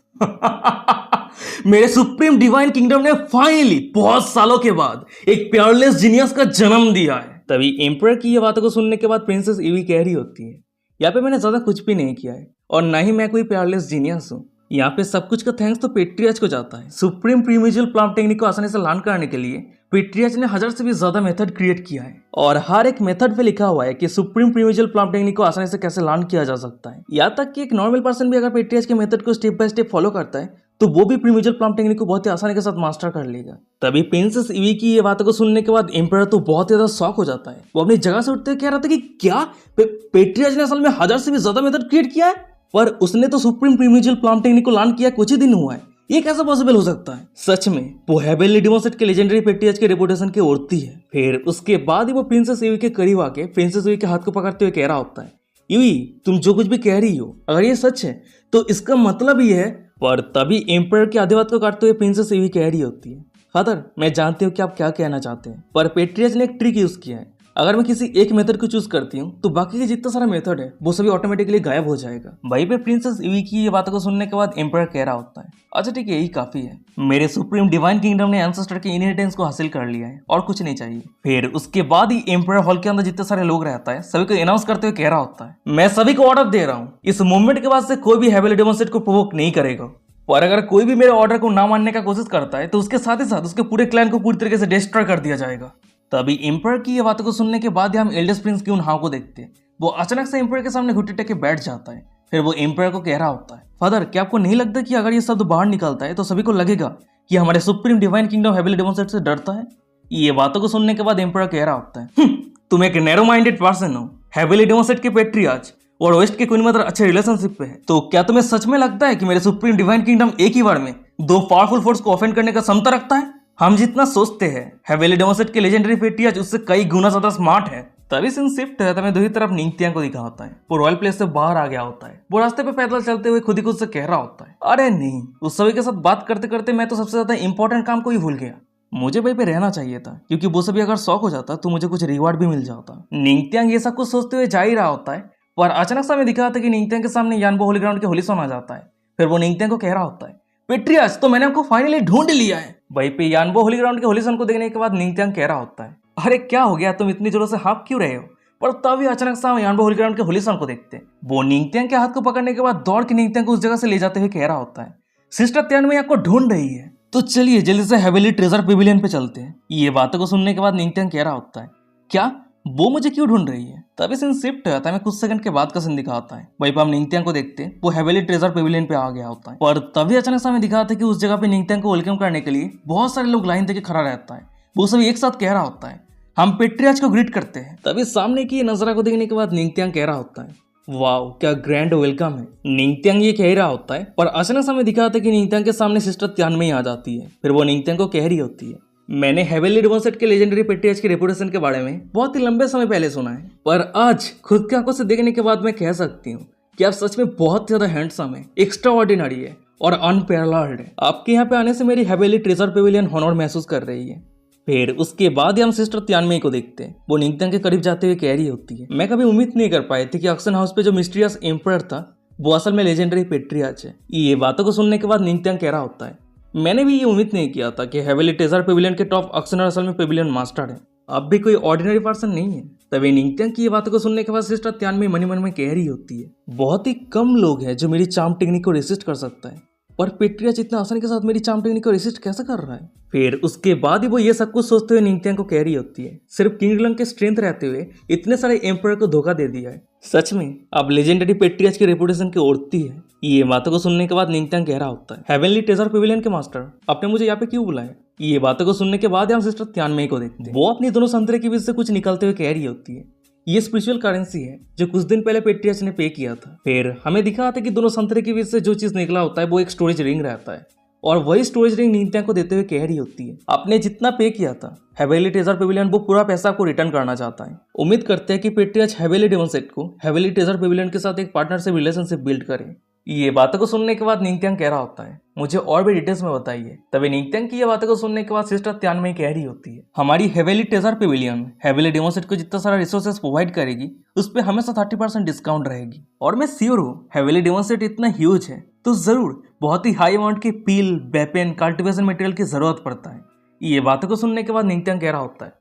मेरे सुप्रीम डिवाइन किंगडम ने फाइनली बहुत सालों के बाद एक प्यारलेस जीनियस का जन्म दिया है। तभी एम्पायर की ये बातों को सुनने के बाद प्रिंसेस यूई कह रही होती है, यहाँ पे मैंने ज्यादा कुछ भी नहीं किया है और ना ही मैं कोई प्यारलेस जीनियस हूँ, यहाँ पे सब कुछ का थैंक्स तो पेट्रियार्च को जाता है। सुप्रीम प्रीमिजियल प्लाम टेक्निक को आसानी से लर्न करने के लिए पेट्रियार्च ने 1000 से भी ज्यादा मेथड क्रिएट किया है, और हर एक मेथड पे लिखा हुआ है कि सुप्रीम प्रीमिजियल प्लाम टेक्निक को आसानी से कैसे लर्न किया जा सकता है। यहाँ तक कि एक नॉर्मल पर्सन भी अगर पेट्रियार्च के मेथड को स्टेप बाय स्टेप फॉलो करता है तो वो भी प्रीमिजियल प्लाम टेक्निक को बहुत ही आसानी के साथ मास्टर कर लेगा। तभी प्रिंसेस यूई की ये बातों को सुनने के बाद एम्पायर तो बहुत ज्यादा शॉक हो जाता है। वो अपनी जगह से उठते कह रहा था कि क्या पेट्रियार्च ने असल में 1000 से भी ज्यादा मेथड क्रिएट किया है, पर उसने तो सुप्रीम प्रीमिजियल प्लाम टेक्निक को लर्न किया कुछ ही दिन हुआ है, ये कैसे पॉसिबल हो सकता है? सच में वो हेवेली डेमोसेट के लेजेंडरी पेट्रियार्च के रेपुटेशन की उड़ती है। फिर उसके बाद ही वो प्रिंसेस यूई के करीब आके प्रिंसेस यूई के हाथ को पकड़ते हुए कह रहा होता है, यूई तुम जो कुछ भी कह रही हो अगर ये सच है तो इसका मतलब ये है। पर तभी एम्पायर की आधी बात को काटते हुए प्रिंसेस यूई कह रही होती है, फादर मैं जानती हूँ कि आप क्या कहना चाहते हैं, पर पेट्रियार्च ने एक ट्रिक यूज किया है, अगर मैं किसी एक मेथड को चूज करती हूँ तो बाकी के जितना सारा मेथड है वो सभी ऑटोमेटिकली गायब हो जाएगा। वहीं पे प्रिंसेस यूई की ये बातों को सुनने के बाद एम्पायर कह रहा होता है, अच्छा ठीक है यही काफी है, मेरे सुप्रीम डिवाइन किंगडम ने एंसेस्टर के इनहेरिटेंस को हासिल कर लिया है और कुछ नहीं चाहिए। फिर उसके बाद ही एम्पायर हॉल के अंदर जितने सारे लोग रहता है सभी को अनाउंस करते हुए कह रहा होता है, मैं सभी को ऑर्डर दे रहा हूँ, इस मूवमेंट के बाद से कोई भी हेवेली डेमोसेट को प्रोवोक नहीं करेगा, और अगर कोई भी मेरे ऑर्डर को ना मानने का कोशिश करता है तो उसके साथ ही साथ उसके पूरे क्लैन को पूरी तरीके से डिस्ट्रॉय कर दिया जाएगा। तभी एम्पायर की ये बातों को सुनने के बाद हम एल्डेस्ट प्रिंस क्यूनहाओ को देखते हैं। वो अचानक से एम्पायर के सामने घुटने टेक के बैठ जाता है। फिर वो एम्पायर को कह रहा होता है, फादर क्या आपको नहीं लगता कि अगर ये शब्द बाहर निकलता है तो सभी को लगेगा कि हमारे सुप्रीम डिवाइन किंगडम हेवेली डेमोसेट से डरता है? ये बातों को सुनने के बाद एम्पायर कह रहा होता है, तुम एक नैरो माइंडेड पर्सन हो, हेवेली डेमोसेट के पेट्रियार्च और वेस्ट के क्वीन मदर अच्छे रिलेशनशिप पे है। तो क्या तुम्हें सच में लगता है कि मेरे सुप्रीम डिवाइन किंगडम एक ही बार में दो पावरफुल फोर्स को ऑफेंड करने का क्षमता रखता है? हम जितना सोचते हैं हेवेली डेमोसेट के लेजेंडरी पेट्रियार्च उससे कई गुना ज्यादा स्मार्ट है। तभी सीन शिफ्ट है तभी दूसरी तरफ निंगथियांग को दिखा होता है। वो रॉयल प्लेस से बाहर आ गया होता है। वो रास्ते पे पैदल चलते हुए खुद ही खुद से कह रहा होता है, अरे नहीं, उस सभी के साथ बात करते करते मैं तो सबसे ज्यादा इंपॉर्टेंट काम को ही भूल गया। मुझे वहीं पे रहना चाहिए था, क्योंकि वो सभी अगर शौक हो जाता तो मुझे कुछ रिवार्ड भी मिल जाता। निंगथियांग ये सब कुछ सोचते हुए जा ही रहा होता है, पर अचानक सा मैं दिखा था कि निंगथियांग के सामने यानबो होली ग्राउंड के होलीसॉन आ जाता है। फिर वो निंगथियांग को कह रहा होता है, पेट्रियार्च, तो मैंने आपको फाइनली ढूंढ लिया है। वहीं पे यानबो होली ग्राउंड के होलीसॉन को देखने के बाद निंगथियांग कह रहा होता है, अरे क्या हो गया, तुम इतनी जोरों से हाँफ क्यों रहे हो? पर तभी अचानक से हम यानबो होली ग्राउंड के होलीसॉन को देखते हैं। वो निंगथियांग के हाथ को पकड़ने के बाद दौड़ के निंगथियांग को उस जगह से ले जाते हुए कह रहा होता है, सिस्टर तियानमे आपको ढूंढ रही है, तो चलिए जल्दी से हेवेली ट्रेजर पेविलियन पे चलते हैं। ये बातों को सुनने के बाद निंगथियांग कह रहा होता है, क्या वो मुझे क्यों ढूंढ रही है? तभी सीन शिफ्ट होता है, मैं कुछ सेकंड के बाद का सीन दिखाता है। वहीं पर हम निंगथियांग को देखते हैं, वो हेवेली ट्रेजर पेविलियन पे आ गया होता है। पर तभी अचानक से हमें दिखाता है कि उस जगह पे निंगथियांग को वेलकम करने के लिए बहुत सारे लोग लाइन देके खड़ा रहता है। वो सभी एक साथ कह रहा होता है, हम पेट्रियार्च को ग्रीट करते हैं। तभी सामने की नजारा को देखने के बाद निंगथियांग कह रहा होता है, वाओ क्या ग्रैंड वेलकम है। निंगथियांग ये कह रहा होता है, पर अचानक से हमें दिखाता है कि निंगथियांग के सामने सिस्टर तियानमे ही आ जाती है। फिर वो निंगथियांग को कह रही होती है, मैंने हेवेली डेमोसेट के लेजेंडरी पेट्रियार्च की रेपुटेशन के बारे में बहुत ही लंबे समय पहले सुना है, पर आज खुद की आंखों से देखने के बाद मैं कह सकती हूँ कि आप सच में बहुत ज्यादा हैंडसम है, एक्स्ट्रा ऑर्डिनरी है और अनपैरेलल्ड है। आपके यहाँ पे आने से मेरी हेवेली ट्रेजर पेविलियन हॉनर महसूस कर रही है। फिर उसके बाद ही हम सिस्टर तियानमे को देखते हैं। वो निंगथियांग के करीब जाते हुए कह रही होती है, मैं कभी उम्मीद नहीं कर पाई थी कि ऑक्शन हाउस पे जो मिस्टीरियस एम्परर था वो असल में लेजेंडरी पेट्रियार्च है। ये बातों को सुनने के बाद निंगथियांग कह रहा होता है, मैंने भी ये उम्मीद नहीं किया था कि हेवेली ट्रेजर पेविलियन के टॉप ऑक्शनर असल में पेविलियन मास्टर है। अब भी कोई ऑर्डिनरी पर्सन नहीं है। तभी निंगथियांग की ये बातों को सुनने के बाद सिस्टर तियानमे मनी मन में कह रही होती है, बहुत ही कम लोग हैं जो मेरी चार्म टेक्निक को रेसिस्ट कर सकता है, पर पेट्रियार्च इतना आसानी के साथ मेरी चार्म टेक्निक को रेसिस्ट कैसे कर रहा है? फिर उसके बाद ही वो ये सब कुछ सोचते हुए निंगथियांग को कह रही होती है, सिर्फ किंग लंग के स्ट्रेंथ रहते हुए इतने सारे एम्परर को धोखा दे दिया है, सच में अब लेजेंडरी पेट्रियार्च की रेपुटेशन की ओढ़ती है। ये बातों को सुनने के बाद निंगथियांग कह रहा होता है, हेवेनली ट्रेजर पेविलियन के मास्टर, आपने मुझे यहाँ पे क्यों बुलाया? ये बातों को सुनने के बाद हम सिस्टर तियानमे को देखते हैं। वो अपनी दोनों संतरे के बीच से कुछ निकलते हुए कह रही होती है, ये स्पिरिचुअल करेंसी है जो कुछ दिन पहले पेट्रियार्च ने पे किया था। फिर हमें दिखा था कि दोनों संतरे के बीच से जो चीज निकला होता है वो एक स्टोरेज रिंग रहता है, और वही स्टोरेज रिंग निंगथियांग को देते हुए कह रही होती है, आपने जितना पे किया था हेवेली ट्रेजर पेविलियन वो पूरा पैसा आपको रिटर्न करना चाहता है। उम्मीद करते हैं कि पेट्रियार्च हेवेली डेमोसेट को हेवेली ट्रेजर पेविलियन के साथ एक पार्टनरशिप रिलेशनशिप बिल्ड करे। ये बातों को सुनने के बाद निंगथियांग कह रहा होता है, मुझे और भी डिटेल्स में बताइए। तभी निंगथियांग की ये बातों को सुनने के बाद सिस्टर तियानमे कह रही होती है, हमारी हेवेली ट्रेजर पेविलियन हेवेली डेमोसेट को जितना सारा रिसोर्सेज प्रोवाइड करेगी उस पर हमेशा 30% डिस्काउंट रहेगी, और मैं श्योर हूँ हेवेली डेमोसेट इतना ह्यूज है तो जरूर बहुत ही हाई अमाउंट की पील, वेपन, कल्टिवेशन मटेरियल की जरूरत पड़ता है। ये बातों को सुनने के बाद निंगथियांग कह रहा होता है,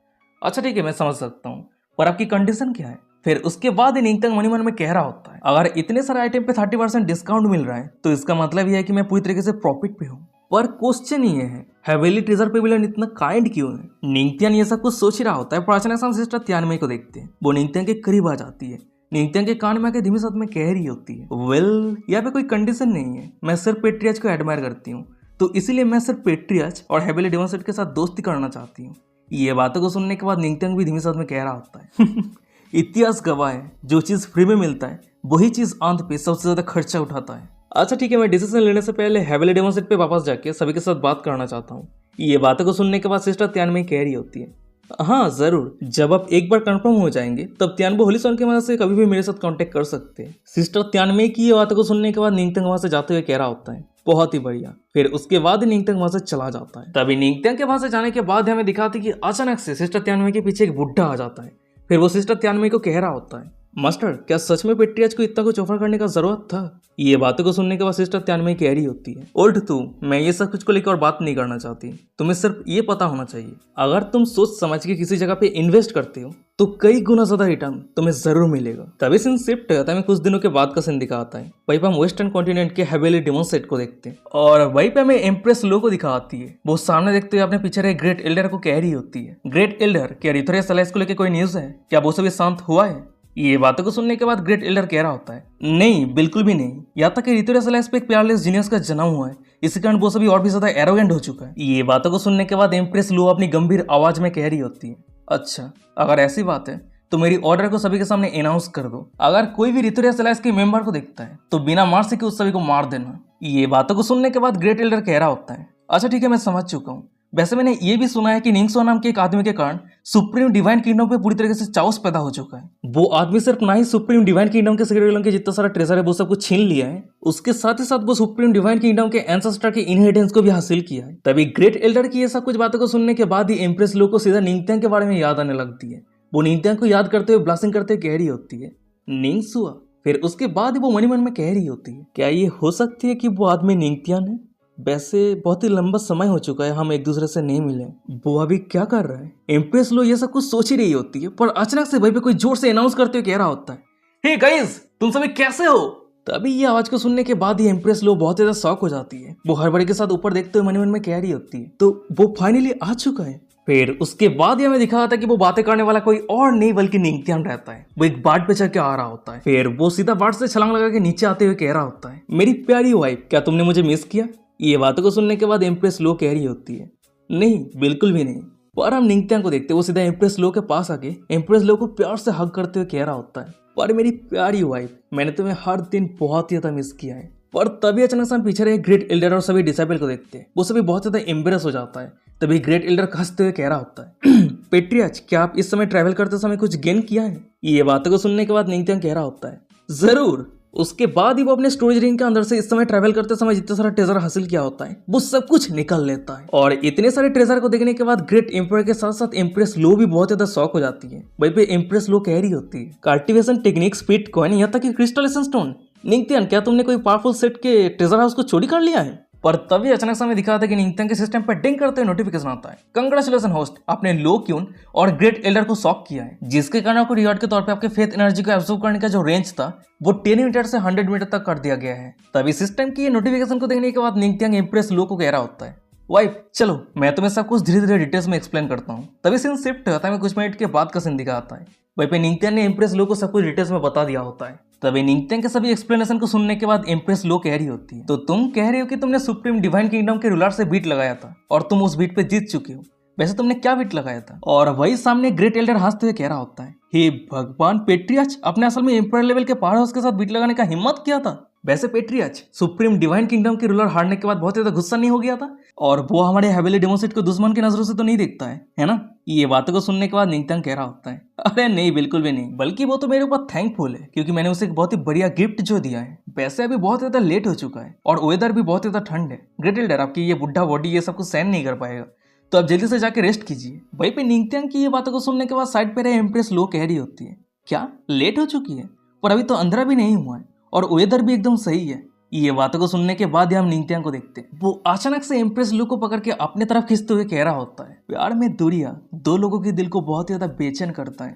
अच्छा ठीक है मैं समझ सकता हूँ, पर आपकी कंडीशन क्या है? फिर उसके बाद निंगथियांग मनी मन में कह रहा होता है, अगर इतने सारे आइटम पे 30% डिस्काउंट मिल रहा है तो इसका मतलब यह है कि मैं पूरी तरीके से प्रॉफिट पे हूँ। पर क्वेश्चन ये है, हेवेली ट्रेजर पेविलियन इतना काइंड क्यों है? निंगथियांग ये सब कुछ सोच ही रहा होता है, पर अचानक हम सिस्टर तियानमे को देखते हैं। वो निंगथियांग के करीब आ जाती है, निंगथियांग के कान में आके धीमे साथ में कह रही होती है, वेल यहाँ पे कोई कंडीशन नहीं है, मैं सिर्फ पेट्रियार्च को एडमायर करती हूँ, तो इसीलिए मैं सिर्फ पेट्रियार्च और हेवेली डेमोसेट के साथ दोस्ती करना चाहती हूँ। ये बातों को सुनने के बाद निंगथियांग भी धीमे साथ में कह रहा होता है, इतिहास गवाह है, जो चीज फ्री में मिलता है वही चीज अंत पे सबसे ज्यादा खर्चा उठाता है। अच्छा ठीक है, मैं डिसीजन लेने से पहले हेवेली डेमोसेट पे वापस जाके सभी के साथ बात करना चाहता हूँ। ये बातों को सुनने के बाद सिस्टर तियानमे कह रही होती है, हाँ जरूर, जब आप एक बार कंफर्म हो जाएंगे तब तियानबो होलीसॉन की मदद से कभी भी मेरे साथ कांटेक्ट कर सकते हैं। सिस्टर तियानमे की ये बातों को सुनने के बाद निंगथियांग वहां से जाते हुए कह रहा होता है, बहुत ही बढ़िया। फिर उसके बाद निंगथियांग वहां से चला जाता है। तभी निंगथियांग के वहां से जाने के बाद हमें दिखाती कि अचानक से सिस्टर तियानमे के पीछे एक बुढ़ा आ जाता है। फिर वो सिस्टर तियानमे को कह रहा होता है, मास्टर क्या सच में पेट्रियार्च को इतना कुछ ऑफर करने का जरूरत था? ये बातों को सुनने के बाद सिस्टर तियानमे कह रही होती है, ओल्ड तू, मैं ये सब कुछ को लेकर और बात नहीं करना चाहती, तुम्हें सिर्फ ये पता होना चाहिए अगर तुम सोच समझ के किसी जगह पे इन्वेस्ट करते हो तो कई गुना ज्यादा रिटर्न तुम्हें जरूर मिलेगा। तभी सीन शिफ्ट होता है, कुछ दिनों के बाद का सीन दिखाता है। वहीं पे हम वेस्टर्न कॉन्टिनेंट के हेवेली डेमोसेट को देखते हैं, और वहीं पे हमें एम्प्रेस लो को दिखाती है। वो सामने देखते हुए अपने पीछे रहे ग्रेट एल्डर को कह रही होती है, ग्रेट एल्डर क्या रिथोरियस एलाइस को लेकर कोई न्यूज है? क्या वो सभी शांत हुआ है? ये बातों को सुनने के बाद ग्रेट एल्डर कह रहा होता है, नहीं बिल्कुल भी नहीं, यहाँ तक कि रिथोरियस एलाइस पे एक प्यारलेस जीनियस का जन्म हुआ है, इसी कारण वो सभी और भी ज्यादा एरोगेंट हो चुका है। ये बातों को सुनने के बाद एम्प्रेस लो अपनी गंभीर आवाज में कह रही होती है, अच्छा अगर ऐसी बात है तो मेरी ऑर्डर को सभी के सामने अनाउंस कर दो। अगर कोई भी ऋतुराज एलायंस के मेंबर को देखता है तो बिना मार्सी के उस सभी को मार देना। ये बातों को सुनने के बाद ग्रेट एल्डर कह रहा होता है, अच्छा ठीक है, मैं समझ चुका हूँ। वैसे मैंने ये भी सुना है कि निंगसुआ नाम के एक आदमी के कारण सुप्रीम डिवाइन किंगडम पे पूरी तरीके से चाउस पैदा हो चुका है। वो आदमी सिर्फ ना ही सुप्रीम डिवाइन किंगडम के सीक्रेट के जितना सारा ट्रेजर है वो सब कुछ छीन लिया है, उसके साथ ही साथ वो सुप्रीम डिवाइन किंगडम के एंसेस्टर के इनहेरिटेंस को भी हासिल किया है। तभी ग्रेट एल्डर की ये सब कुछ बातों को सुनने के बाद ही एम्प्रेस लो को सीधा निंगत्यांग के बारे में याद आने लगती है। वो निंगत्यांग को याद करते हुए ब्लास्टिंग करते हुए कह रही होती है, निंगसुआ। फिर उसके बाद वो मन ही मन में कह रही होती है, क्या ये हो सकती है कि वो आदमी निंगत्यांग है? वैसे बहुत ही लंबा समय हो चुका है हम एक दूसरे से नहीं मिले। वो अभी क्या कर रहा है? एम्प्रेस लो ये सब कुछ सोच ही रही होती है, पर अचानक से वहीं पे कोई जोर से अनाउंस करते हुए कह रहा होता है, हे गाइस, तुम सभी कैसे हो? तभी ये आवाज को सुनने के बाद ही एम्प्रेस लो बहुत ज्यादा शॉक हो जाती है। वो हड़बड़ी के साथ ऊपर देखते हुए मन ही मन में कह रही होती है, तो वो फाइनली आ चुका है। फिर उसके बाद हमें दिखा था कि वो बातें करने वाला कोई और नहीं बल्कि निंगत्यांग रहता है। वो एक बार्ड पे चढ़ के आ रहा होता है। फिर वो सीधा बार्ड से छलांग लगा के नीचे आते हुए कह रहा होता है, मेरी प्यारी वाइफ, क्या तुमने मुझे मिस किया? ये बातों को सुनने के बाद एम्प्रेस लो कह रही होती है, नहीं बिल्कुल भी नहीं। पर हम निंगत्यांग को देखते वो सीधा एम्प्रेस लो के पास आके एम्प्रेस लो को प्यार से हग करते हुए कह रहा होता है, पर मेरी प्यारी वाइफ, मैंने तुम्हें हर दिन बहुत ही ज्यादा मिस किया है। पर तभी अचानक से हम पीछे रहे ग्रेट एल्डर और सभी डिसाइपल को देखते हैं। वो सभी बहुत ज्यादा एम्बेरस हो जाता है। तभी ग्रेट एल्डर हंसते हुए कह रहा होता है, पेट्रियाच, क्या आप इस समय ट्रैवल करते समय कुछ गेन किया है? ये बातों को सुनने के बाद निंगत्यांग कह रहा होता है, जरूर। उसके बाद ही वो अपने स्टोरेज रिंग के अंदर से इस समय ट्रैवल करते समय जितना सारा ट्रेजर हासिल किया होता है वो सब कुछ निकल लेता है। और इतने सारे ट्रेजर को देखने के बाद ग्रेट एम्पर के साथ साथ एम्प्रेस लो भी बहुत ज्यादा शॉक हो जाती है। वहीं पे एम्प्रेस लो कह रही होती है, कल्टीवेशन टेक्निक्स, स्पीड कॉइन, यहाँ तक कि क्रिस्टलेशन स्टोन, निंगत्यांग क्या तुमने कोई पावरफुल सेट के ट्रेजर हाउस को चोरी कर लिया है? पर तभी अचानक से हमें दिखा था कि निंगत्यांग के सिस्टम पर डिंग करते हुए नोटिफिकेशन आता है, कंग्रेचुलेशन होस्ट, आपने लो क्यून और ग्रेट एल्डर को शॉक किया है, जिसके कारण आपको रिवॉर्ड के तौर पे आपके फेथ एनर्जी को एब्जॉर्ब करने का जो रेंज था वो 10 मीटर से 100 मीटर तक कर दिया गया है। तभी सिस्टम की ये नोटिफिकेशन को देखने के बाद निंगत्यांग एम्प्रेस लो को कह रहा होता है, वाइफ चलो मैं तुम्हें सब कुछ धीरे धीरे डिटेल्स में एक्सप्लेन करता हूँ। तभी सीन शिफ्ट होता है, कुछ मिनट के बाद का सीन दिखाता है। वहीं पे निंगत्यांग ने एम्प्रेस लो को सब कुछ डिटेल्स में बता दिया होता है। तभी निंगत्यांग के सभी एक्सप्लेनेशन को सुनने के बाद एम्प्रेस लो कह रही होती है, तो तुम कह रहे हो कि तुमने सुप्रीम डिवाइन किंगडम के रूलर से बीट लगाया था और तुम उस बीट पे जीत चुके हो। वैसे तुमने क्या बीट लगाया था? और वही सामने ग्रेट एल्डर हंसते हुए कह रहा होता है, हे भगवान, पेट्रियाच आपने असल में एम्पायर लेवल के पावर हाउस के साथ बीट लगाने का हिम्मत किया था। वैसे पेट्रियाच सुप्रीम डिवाइन किंगडम के रूलर हारने के बाद बहुत ज्यादा गुस्सा नहीं हो गया था? और वो हमारे हेवेली डेमोसेट को दुश्मन की नजरों से तो नहीं देखता है ना? ये बातों को सुनने के बाद निंगत्यांग कह रहा होता है, अरे नहीं, बिल्कुल भी नहीं, बल्कि वो तो मेरे ऊपर थैंकफुल है क्योंकि मैंने उसे एक बहुत ही बढ़िया गिफ्ट जो दिया है। वैसे अभी बहुत ज्यादा लेट हो चुका है और वेदर भी बहुत ज्यादा ठंड है। ग्रेट एल्डर आपकी ये बुढ़ा बॉडी ये सब कुछ सहन नहीं कर पाएगा, तो आप जल्दी से जाके रेस्ट कीजिए। वहीं पे निंगत्यांग की ये बातों को सुनने के बाद साइड पे रहे एम्प्रेस लो कह रही होती है, क्या लेट हो चुकी है? पर अभी तो अंधेरा भी नहीं हुआ है और वेदर भी एकदम सही है। ये बातों को सुनने के बाद हम निंगत्यांग को देखते हैं। वो अचानक से एम्प्रेस लो को पकड़ के अपने तरफ खींचते हुए कह रहा होता है, प्यार में दूरियां दो लोगों के दिल को बहुत ज्यादा बेचैन करता है,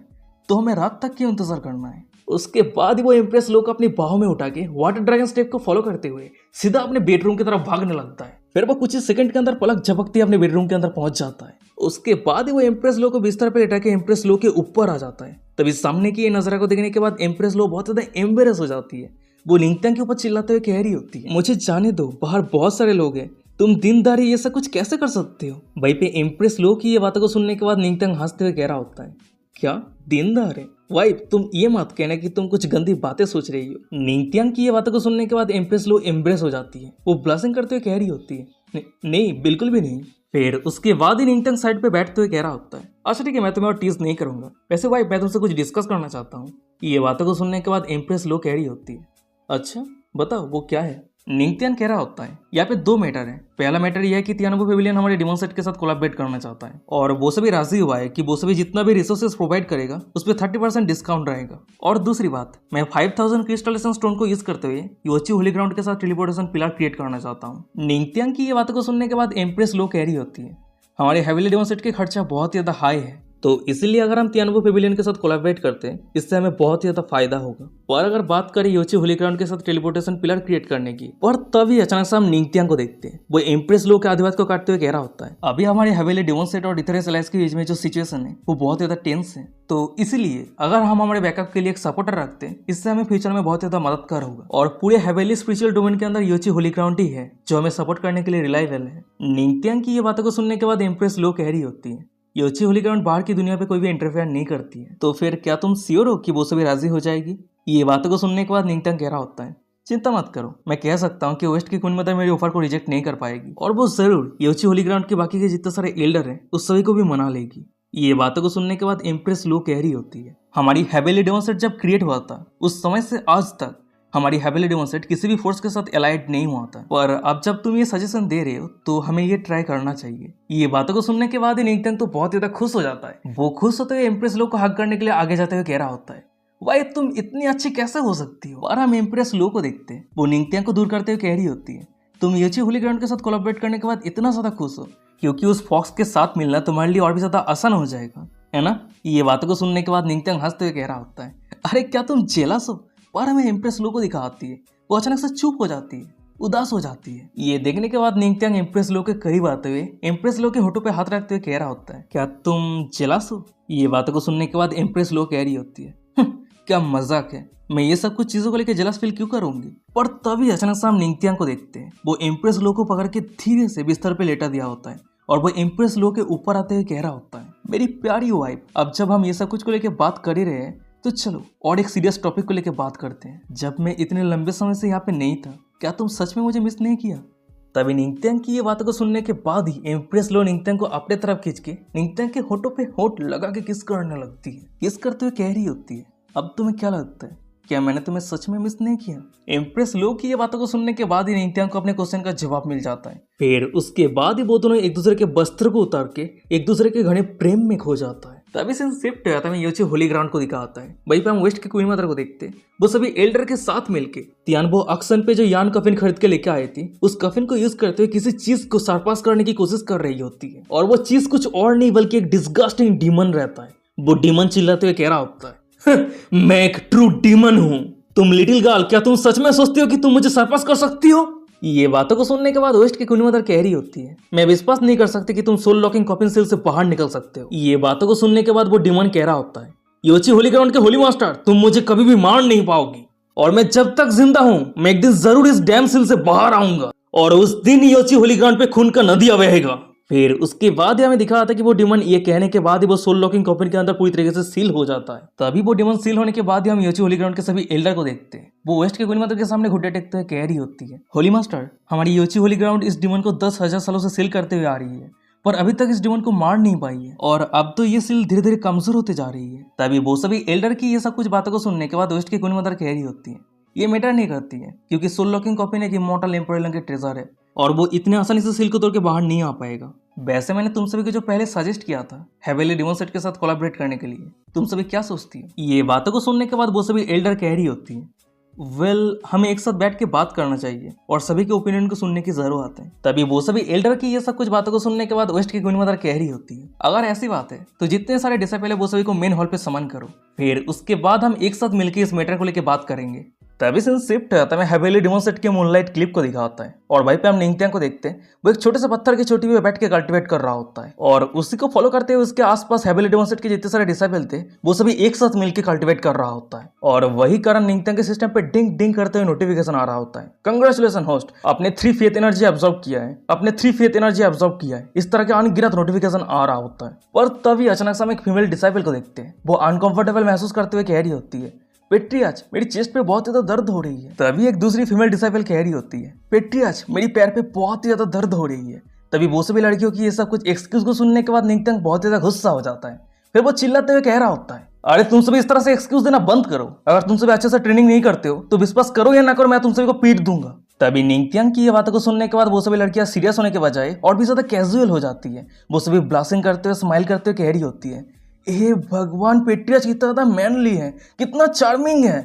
तो हमें रात तक क्यों इंतजार करना है? उसके बाद वो एम्प्रेस लो को अपनी बाहों में उठा के वाटर ड्रैगन स्टेप को फॉलो करते हुए सीधा अपने बेडरूम की तरफ भागने लगता है। फिर वो कुछ ही सेकंड के अंदर पलक झपकते अपने बेडरूम के अंदर पहुंच जाता है। उसके बाद वो एम्प्रेस लो को बिस्तर पर लेटा के एम्प्रेस लो के ऊपर आ जाता है। तभी सामने की ये नजारा को देखने के बाद एम्प्रेस लो बहुत ज्यादा एम्बेरस हो जाती है। वो निंगत्यांग के ऊपर चिल्लाते हुए कह रही होती है, मुझे जाने दो, बाहर बहुत सारे लोग हैं, तुम दिनदारी ये सब कुछ कैसे कर सकते हो? वहीं पे एम्प्रेस लो की ये बातों को सुनने के बाद निंगत्यांग हंसते हुए कह रहा होता है, क्या दिनदार है? वाइफ तुम ये मत कहना कि तुम कुछ गंदी बातें सोच रही हो। निंगत्यांग की ये बातों को सुनने के बाद एम्प्रेस लो एम्ब्रेस हो जाती है। वो ब्लशिंग करते हुए कह रही होती है, नहीं बिल्कुल भी नहीं। फिर उसके बाद ही निंगत्यांग साइड पे बैठते हुए कह रहा होता है, अच्छा ठीक है, मैं तुम्हें और टीज नहीं करूंगा, वैसे वाइफ मैं तुमसे कुछ डिस्कस करना चाहता हूँ। ये बातों को सुनने के बाद एम्प्रेस लो कह रही होती है, अच्छा बताओ वो क्या है? निंगत्यांग कह रहा होता है, यहाँ पे दो मैटर है। पहला मैटर यह है कि तियानोबो पेविलियन हमारे डिमोन सेट के साथ कोलैबोरेट करना चाहता है और वो सभी राजी हुआ है कि वो सभी जितना भी रिसोर्सेज प्रोवाइड करेगा उस पर 30% डिस्काउंट रहेगा। और दूसरी बात, मैं 5000 क्रिस्टलेशन स्टोन को यूज करते हुए योची होली ग्राउंड के साथ टेलीपोर्टेशन पिलर क्रिएट करना चाहता हूँ। निंगत्यांग की ये बातों को सुनने के बाद एम्प्रेस लो कह रही होती है, हमारे हेवेली डिमोन सेट के खर्चा बहुत ज्यादा हाई है, तो इसीलिए अगर हम तियानोबो पेविलियन के साथ कोलैबोरेट करते हैं इससे हमें बहुत ही ज्यादा फायदा होगा। और अगर बात करें योची होली ग्राउंड के साथ टेलीपोर्टेशन पिलर क्रिएट करने की, और तभी अचानक से हम निंगत्यांग को देखते हैं। वो एम्प्रेस लो के आदिवाद को काटते हुए कह रहा होता है, अभी हमारे हेवेली डिमोन सेट और यूथेरियस एलायंस के बीच में जो सिचुएशन है वो बहुत ज्यादा टेंस है, तो इसीलिए अगर हम हमारे बैकअप के लिए एक सपोर्टर रखते हैं इससे हमें फ्यूचर में बहुत ज्यादा मददगार होगा। और पूरे हेवेली स्पिरिचुअल डोमेन के अंदर योची होली ग्राउंड ही है जो हमें सपोर्ट करने के लिए रिलायबल है। निंगत्यांग की ये बातों को सुनने के बाद एम्प्रेस लो कह रही होती है, योची होली ग्राउंड बाहर की दुनिया पे कोई भी इंटरफेयर नहीं करती है, तो फिर क्या तुम श्योर हो कि वो सभी राजी हो जाएगी? ये बातों को सुनने के बाद निंगत्यांग कह रहा होता है, चिंता मत करो, मैं कह सकता हूँ कि वेस्ट की क्वीन मदर मेरी ऑफर को रिजेक्ट नहीं कर पाएगी और वो जरूर योची होली ग्राउंड के बाकी के जितने सारे एल्डर हैं उस सभी को भी मना लेगी। ये बातों को सुनने के बाद एम्प्रेस लो कह रही होती है, हमारी हेवेली डेमन सेट जब क्रिएट हुआ था उस समय से आज तक हमारी हेवेली डेमन सेट किसी भी फोर्स के साथ एलाइड नहीं हुआ था, पर अब जब तुम ये सजेशन दे रहे हो तो हमें ये ट्राई करना चाहिए। ये बातों को सुनने के बाद निंगत्यांग तो बहुत ज्यादा खुश हो जाता है। वो खुश होते हुए एम्प्रेस लो को हक करने के लिए आगे जाते हुए कह रहा होता है, भाई तुम इतनी अच्छी कैसे हो सकती हो? और हम एम्प्रेस लो को देखते हैं, वो निंगत्यांग को दूर करते हुए कह रही होती है, तुम योची होली ग्राउंड के साथ कोलैबोरेट करने के बाद इतना ज्यादा खुश हो क्योंकि उस फॉक्स के साथ मिलना तुम्हारे लिए और भी ज्यादा आसान हो जाएगा, है ना? ये बातों को सुनने के बाद निंगत्यांग हंसते हुए कह रहा होता है, अरे क्या तुम जेलस हो? और हमें एम्प्रेस लो को दिखाती है, वो अचानक से चुप हो जाती है, उदास हो जाती है। ये देखने के बाद निंगत्यांग एम्प्रेस लो के करीब आते हुए एम्प्रेस लो के होठों पे हाथ रखते हुए कह रहा होता है, क्या तुम जेलस हो? ये बातों को सुनने के बाद एम्प्रेस लो कह रही होती है, क्या मजाक है, मैं ये सब कुछ चीजों को लेकर जेलस फील क्यों करूंगी? पर तभी अचानक से हम निंगत्यांग को देखते हैं, वो एम्प्रेस लो को पकड़ के धीरे से बिस्तर पे लेटा दिया होता है और वो एम्प्रेस लो के ऊपर आते हुए कह रहा होता है, मेरी प्यारी वाइफ, अब जब हम ये सब कुछ को लेकर बात कर ही रहे हैं तो चलो और एक सीरियस टॉपिक को लेकर बात करते हैं। जब मैं इतने लंबे समय से यहाँ पे नहीं था, क्या तुम सच में मुझे मिस नहीं किया? तभी निंगत्यांग की ये बातों को सुनने के बाद ही एम्प्रेस लो निंगत्यांग को अपने तरफ खींच के निंगत्यांग के होठों पे होठ लगा के किस करने लगती है। किस करते हुए कह रही होती है, अब तुम्हें क्या लगता है, क्या मैंने तुम्हें सच में मिस नहीं किया? एम्प्रेस लो की ये बातों को सुनने के बाद ही निंगत्यांग को अपने क्वेश्चन का जवाब मिल जाता है। फिर उसके बाद ही वो दोनों एक दूसरे के वस्त्र को उतार के एक दूसरे के घने प्रेम में खो जाता है। तभी सीन शिफ्ट हो जाता है, योची होली ग्राउंड को दिखाता है। वहीं पे हम वेस्ट की क्वीन मदर को देखते हैं, वो सभी एल्डर के साथ मिलके तियानबो अक्सन पे जो यान कफिन खरीद के लेके आए थी उस कफिन को यूज करते हुए किसी चीज को सरपास करने की कोशिश कर रही होती है और वो चीज कुछ और नहीं बल्कि एक डिस्गस्टिंग डीमन रहता है। वो डीमन चिल्लाते हुए कह रहा होता है, मैं एक ट्रू डीमन हूँ। तुम लिटिल गर्ल, क्या तुम सच में सोचती हो कि तुम मुझे सरपास कर सकती हो? ये बातों को सुनने के बाद वेस्ट की क्वीन मदर कह रही होती है, मैं विश्वास नहीं कर सकती कि तुम सोल लॉकिंग कॉपिन सील से बाहर निकल सकते हो। ये बातों को सुनने के बाद वो डीमन कह रहा होता है, योची होली ग्राउंड के होली मास्टर, तुम मुझे कभी भी मार नहीं पाओगी और मैं जब तक जिंदा हूँ मैं एक दिन जरूर इस डैम सील से बाहर आऊंगा और उस दिन योची होली ग्राउंड पे खून का नदिया बहेगा। फिर उसके बाद ही हमें दिखा था कि वो डिमन ये कहने के बाद ही वो सोल लॉकिंग कॉपिन के अंदर पूरी तरीके से सील हो जाता है। तभी वो डिमन सील होने के बाद ही हम योची होली ग्राउंड के सभी एल्डर को देखते हैं। वो वेस्ट के क्वीन मदर के सामने घुटने टेकते हुए कह रही होती है, होली मास्टर, हमारी योची होली ग्राउंड इस डिमन को 10,000 सालों से सील करते हुए आ रही है पर अभी तक इस डिमन को मार नहीं पाई है और अब तो ये सील धीरे धीरे कमजोर होते जा रही है। तभी वो सभी एल्डर की ये सब कुछ बातों को सुनने के बाद वेस्ट की क्वीन मदर कह रही होती है, ये मैटर नहीं करती है क्योंकि सोल लॉकिंग कॉपिन एक इमॉर्टल एम्परर के ट्रेजर है और वो इतने आसानी से सील को तोड़ के बाहर नहीं आ पाएगा। वैसे मैंने तुम सभी को जो पहले सजेस्ट किया था हेवेली डेमन सेट के साथ कोलैबोरेट करने के लिए, तुम सभी क्या सोचती हो? ये बातों को सुनने के बाद वो सभी एल्डर कह रही होती है, वेल हमें एक साथ बैठ के बात करना चाहिए और सभी के ओपिनियन को सुनने की जरूरत है। तभी वो सभी एल्डर की ये सब कुछ बातों को सुनने के बाद वेस्ट की क्वीन मदर कह रही होती है, अगर ऐसी बात है तो जितने सारे डिसाइपल है वो सभी को मेन हॉल पे समन करो, फिर उसके बाद हम एक साथ मिलकर इस मैटर को लेकर बात करेंगे। तभी सीन शिफ्ट होता है, हेवेली डेमन सेट के मूनलाइट क्लिप को दिखाता है और वहीं पे हम निंगत्यांग को देखते हैं, वो एक छोटे से पत्थर की चोटी पे बैठ के कल्टिवेट कर रहा होता है और उसी को फॉलो करते हुए उसके आसपास हेवेली डेमन सेट के जितने सारे डिसाइपल थे वो सभी एक साथ मिलकर कल्टिवेट कर रहा होता है और वही कारण निंगत्यांग के सिस्टम पे डिंग डिंग करते हुए नोटिफिकेशन आ रहा होता है, कंग्रेचुलेशन होस्ट, आपने 3 फेथ एनर्जी एब्जॉर्ब किया है, आपने 3 फेथ एनर्जी एब्जॉर्ब किया है। इस तरह के अनगिनत नोटिफिकेशन आ रहा होता है। पर तभी अचानक से हम एक फीमेल डिसाइपल को देखते हैं, वो अनकंफर्टेबल महसूस करते हुए कह रही होती है, पेट्रियाच, मेरी चेस्ट पे बहुत ज्यादा दर्द हो रही है। तभी एक दूसरी फीमेल डिसाइपल कह रही होती है, पेट्रियाच, मेरी पैर पे बहुत ही ज्यादा दर्द हो रही है। तभी वो सभी लड़कियों की ये सब कुछ एक्सक्यूज को सुनने के बाद निंगत्यांग बहुत ज्यादा गुस्सा हो जाता है। फिर वो चिल्लाते हुए कह रहा होता है, अरे तुम सभी इस तरह से एक्सक्यूज देना बंद करो, अगर तुम सभी अच्छे से ट्रेनिंग नहीं करते हो तो विश्वास करो या ना करो मैं तुम सभी को पीट दूंगा। तभी निंगत्यांग की ये बातों को सुनने के बाद वो सभी लड़कियां सीरियस होने के बजाय और भी ज्यादा कैजुअल हो जाती है। वो सभी ब्लासिंग करते हुए स्माइल करते हुए कह रही होती है, ए भगवान, पेट्रियाच कितना ज्यादा मैनली है, कितना चार्मिंग है।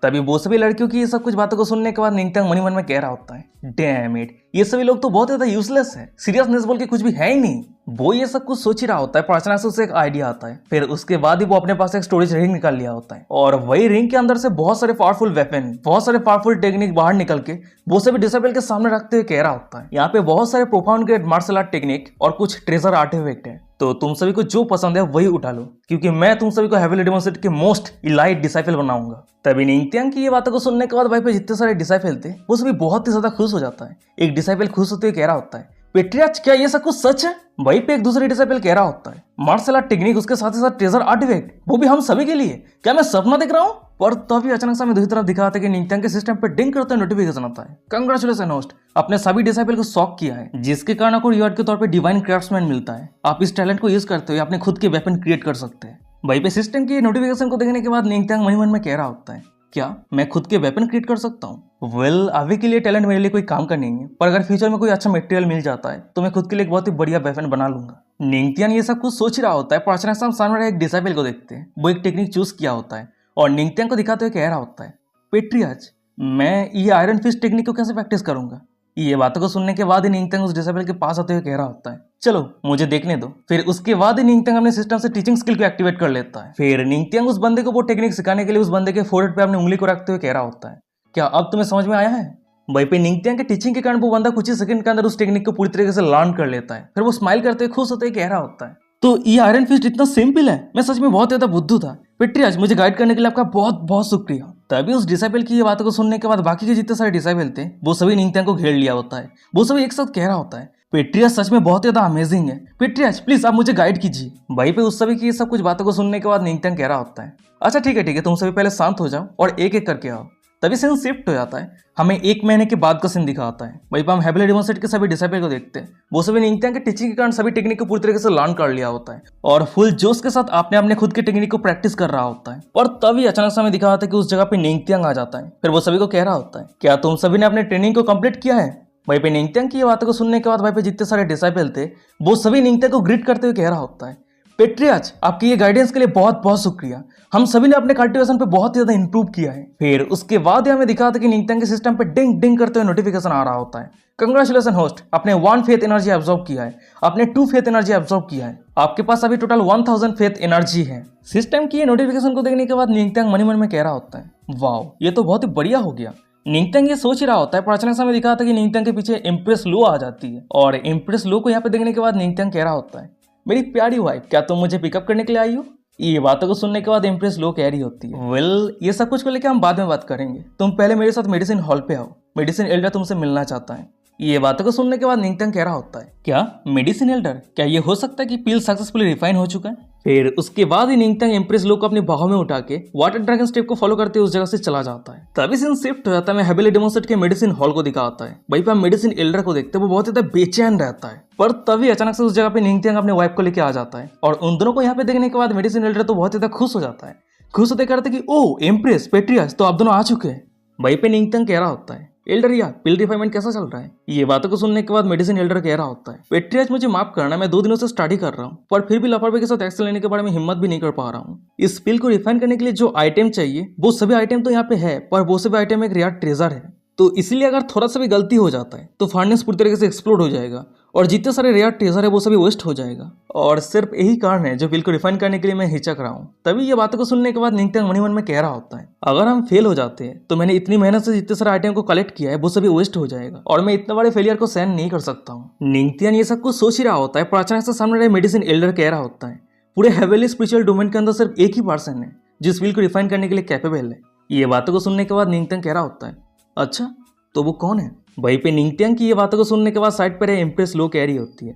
तभी वो सभी लड़कियों की ये सब कुछ बातों को सुनने के बाद निंगत्यांग मनी मन में कह रहा होता है, डैम इट, ये सभी लोग तो बहुत ज्यादा यूजलेस है, सीरियसनेस बोल के कुछ भी है ही नहीं। वो ये सब कुछ सोच ही रहा होता है, पर अचानक से उसे एक आइडिया आता है। फिर उसके बाद ही वो अपने पास एक स्टोरेज रिंग निकाल लिया होता है और वही रिंग के अंदर से बहुत सारे पावरफुल वेपन, बहुत सारे पावरफुल टेक्निक बाहर निकल के वो सभी डिसेबल के सामने रखते हुए कह रहा होता है, यहाँ पे बहुत सारे profound great martial art technique और कुछ ट्रेजर आर्टिफैक्ट है, तो तुम सभी को जो पसंद है वही उठा लो क्योंकि मैं तुम सभी को हेवेली डेमन सेट के मोस्ट इलाइट डिसाइपल बनाऊंगा। तभी निंगत्यांग की ये बातों को सुनने के बाद भाई पे जितने सारे डिसाइपल थे वो सभी बहुत ही ज्यादा खुश हो जाता है। एक डिसाइपल खुश होते हुए कह रहा होता है, पेट्रियाच क्या ये सब कुछ सच है? वहीं पे एक दूसरे डिसाइपल कह रहा होता है मार्शल आर्ट टेक्निक उसके साथ ही साथ ट्रेजर आर्टिफैक्ट वो भी हम सभी के लिए, क्या मैं सपना देख रहा हूँ? पर तभी अचानक से हमें दूसरी तरफ दिखाते हैं कि निंगत्यांग के सिस्टम पे डिंग करते नोटिफिकेशन आता है, कंग्रेचुलेशन होस्ट, आपने सभी डिसाइपल को शॉक किया है, जिसके कारण आपको रिवॉर्ड के तौर पे डिवाइन क्राफ्ट्समैन मिलता है। आप इस टैलेंट को यूज करते हुए अपने खुद के वेपन क्रिएट कर सकते हैं। वहीं पे सिस्टम की नोटिफिकेशन को देखने के बाद निंगत्यांग मन में कह रहा होता है क्या मैं खुद के वेपन क्रिएट कर सकता हूँ? वेल अभी के लिए टैलेंट मेरे लिए कोई काम का नहीं है, पर अगर फ्यूचर में कोई अच्छा मटेरियल मिल जाता है तो मैं खुद के लिए एक बहुत ही बढ़िया वेपन बना लूंगा। निंगत्यांग ये सब कुछ सोच ही रहा होता है, पर अचानक से हम सामने एक डिसाइपल को देखते हैं। वो एक टेक्निक चूज किया होता है और निंगत्यांग को दिखाते हुए कह रहा होता है पेट्रियाच मैं ये आयरन फिस्ट टेक्निक को कैसे प्रैक्टिस करूंगा? ये बातों को सुनने के बाद ही निंगत्यांग उस डिसाइपल के पास आते हुए कह रहा होता है चलो मुझे देखने दो। फिर उसके बाद ही निंगत्यांग अपने सिस्टम से टीचिंग स्किल को एक्टिवेट कर लेता है। फिर निंगत्यांग उस बंदे को वो टेक्निक सिखाने के लिए उस बंदे के फोrehead पे अपनी उंगली को रखते हुए कह रहा होता है क्या अब तुम्हें समझ में आया है? वहीं पे निंगत्यांग के टीचिंग के कारण वो बंदा कुछ ही सेकंड के अंदर उस टेक्निक को पूरी तरीके से लर्न कर लेता है। फिर वो स्माइल करते हुए खुश होते हुए कह रहा होता है तो ये आयरन फिस्ट इतना सिंपल है, मैं सच में बहुत ज्यादा बुद्धू था। पेट्रियाच मुझे गाइड करने के लिए आपका बहुत बहुत शुक्रिया। तभी उस डिसाइपल की ये बातों को सुनने के बाद बाकी के जितने सारे डिसाइपल थे वो सभी निंगत्यांग को घेर लिया होता है। वो सभी एक साथ कह रहा होता है पेट्रियाच सच में बहुत ज्यादा अमेजिंग है, पेट्रियाच प्लीज आप मुझे गाइड कीजिए। वहीं पे उस सभी की ये सब कुछ बातों को सुनने के बाद निंगत्यांग कह रहा होता है अच्छा ठीक है तुम सभी पहले शांत हो जाओ और एक एक करके आओ। तभी सीन शिफ्ट हो जाता है, हमें 1 महीने के बाद का सीन दिखाता है। वहीं पर हम हेवली डेमोन्स्ट्रेट के सभी डिसाइपल को देखते हैं। वो सभी निंगत्यांग के टीचिंग के कारण सभी टेक्निक को पूरी तरीके से लर्न कर लिया होता है और फुल जोश के साथ आपने अपने खुद के टेक्निक को प्रैक्टिस कर रहा होता है। पर तभी अचानक से हमें दिखाता है कि उस जगह पे निंगत्यांग आ जाता है। फिर वो सभी को कह रहा होता है क्या तुम सभी ने अपने ट्रेनिंग को कंप्लीट किया है? वहीं पे निंगत्यांग की ये बातों को सुनने के बाद वहीं पे जितने सारे डिसाइपल थे वो सभी निंगत्यांग को ग्रीट करते हुए कह रहा होता है पेट्रियाच आपके ये गाइडेंस के लिए बहुत बहुत शुक्रिया, हम सभी ने अपने कल्टीवेशन पे बहुत ज्यादा इंप्रूव किया है। फिर उसके बाद हमें दिखा था कि निंगत्यांग के सिस्टम पे डिंग डिंग करते हुए नोटिफिकेशन आ रहा होता है कंग्रेचुलेशन होस्ट, आपने 1 फेथ एनर्जी एब्जॉर्ब किया है, आपने 2 फेथ एनर्जी एब्जॉर्ब किया है, आपके पास अभी टोटल 1000 फेथ एनर्जी है। सिस्टम की ये नोटिफिकेशन को देखने के बाद निंगत्यांग मन में कह रहा होता है वाओ ये तो बहुत ही बढ़िया हो गया। निंगत्यांग ये सोच ही रहा होता है, पर अचानक से हमें दिखा था कि निंगत्यांग के पीछे इम्प्रेस लो आ जाती है और इम्प्रेस लो को यहाँ पे देखने के बाद निंगत्यांग कह रहा होता है मेरी प्यारी वाइफ क्या तुम मुझे पिकअप करने के लिए आई हो? ये बातों को सुनने के बाद इम्प्रेस लो कह रही होती है वेल ये सब कुछ को लेकर हम बाद में बात करेंगे, तुम पहले मेरे साथ मेडिसिन हॉल पे आओ, मेडिसिन एल्डर तुमसे मिलना चाहता है। ये बातों को सुनने के बाद निंगत्यांग कह रहा होता है क्या मेडिसिन एल्डर, क्या ये हो सकता है कि पील सक्सेसफुली रिफाइन हो चुका है? फिर उसके बाद ही निंगत्यांग इम्प्रेस लो को अपनी बाहों में उठा के वाटर ड्रैगन स्टेप को फॉलो करते हुए उस जगह से चला जाता है। तभी सीन शिफ्ट हो जाता है, हेवली डेमोन्स्ट्रेट के मेडिसिन हॉल को दिखाता है। वहीं पर हम मेडिसिन एल्डर को देखते हैं, वो बहुत ज्यादा बेचैन रहता है। पर तभी अचानक से उस जगह पे निंगत्यांग अपने वाइफ को लेके आ जाता है और उन दोनों को यहाँ पे देखने के बाद मेडिसिन एल्डर तो बहुत ज्यादा खुश हो जाता है। खुश होते करते कि ओ एम्प्रेस पेट्रियाच तो आप दोनों आ चुके हैं। वहीं पे निंगत्यांग कह रहा होता है एल्डर या पिल रिफाइनमेंट कैसा चल रहा है? ये बातों को सुनने के बाद मेडिसिन एल्डर कह रहा होता है पेट्रियाच मुझे माफ करना, मैं 2 दिनों से स्टडी कर रहा हूँ पर फिर भी लापरवाही के साथ एक्शन लेने के बारे में हिम्मत भी नहीं कर पा रहा हूँ। इस पिल को रिफाइन करने के लिए जो आइटम चाहिए वो सभी आइटम तो यहाँ पे है, पर वो सभी आइटम एक रेयर ट्रेजर है, तो इसलिए अगर थोड़ा सा भी गलती हो जाता है तो फर्नेस पूरी तरीके से एक्सप्लोड हो जाएगा और जितने सारे रेयर ट्रेजर है वो सभी वेस्ट हो जाएगा। और सिर्फ यही कारण है जो पिल को रिफाइन करने के लिए मैं हिचक रहा हूँ। तभी ये बातों को सुनने के बाद निंगत्यांग मन में कह रहा होता है अगर हम फेल हो जाते हैं तो मैंने इतनी मेहनत से जितने सारे आइटम को कलेक्ट किया है वो सभी वेस्ट हो जाएगा और मैं इतने बड़े फेलियर को सहन नहीं कर सकता हूँ। निंगत्यांग ये सब कुछ सोच ही रहा होता है, पर अचानक से सामने मेडिसिन एल्डर कह रहा होता है पूरे हेवली स्पिरिचुअल डोमेन के अंदर सिर्फ एक ही पर्सन है जिस पिल को रिफाइन करने के लिए कैपेबल है। ये बातों को सुनने के बाद निंगत्यांग कह रहा होता है अच्छा तो वो कौन है? वहीं पे निंगत्यांग की ये बातों को सुनने के बाद साइड पर इम्प्रेस लो कह रही होती है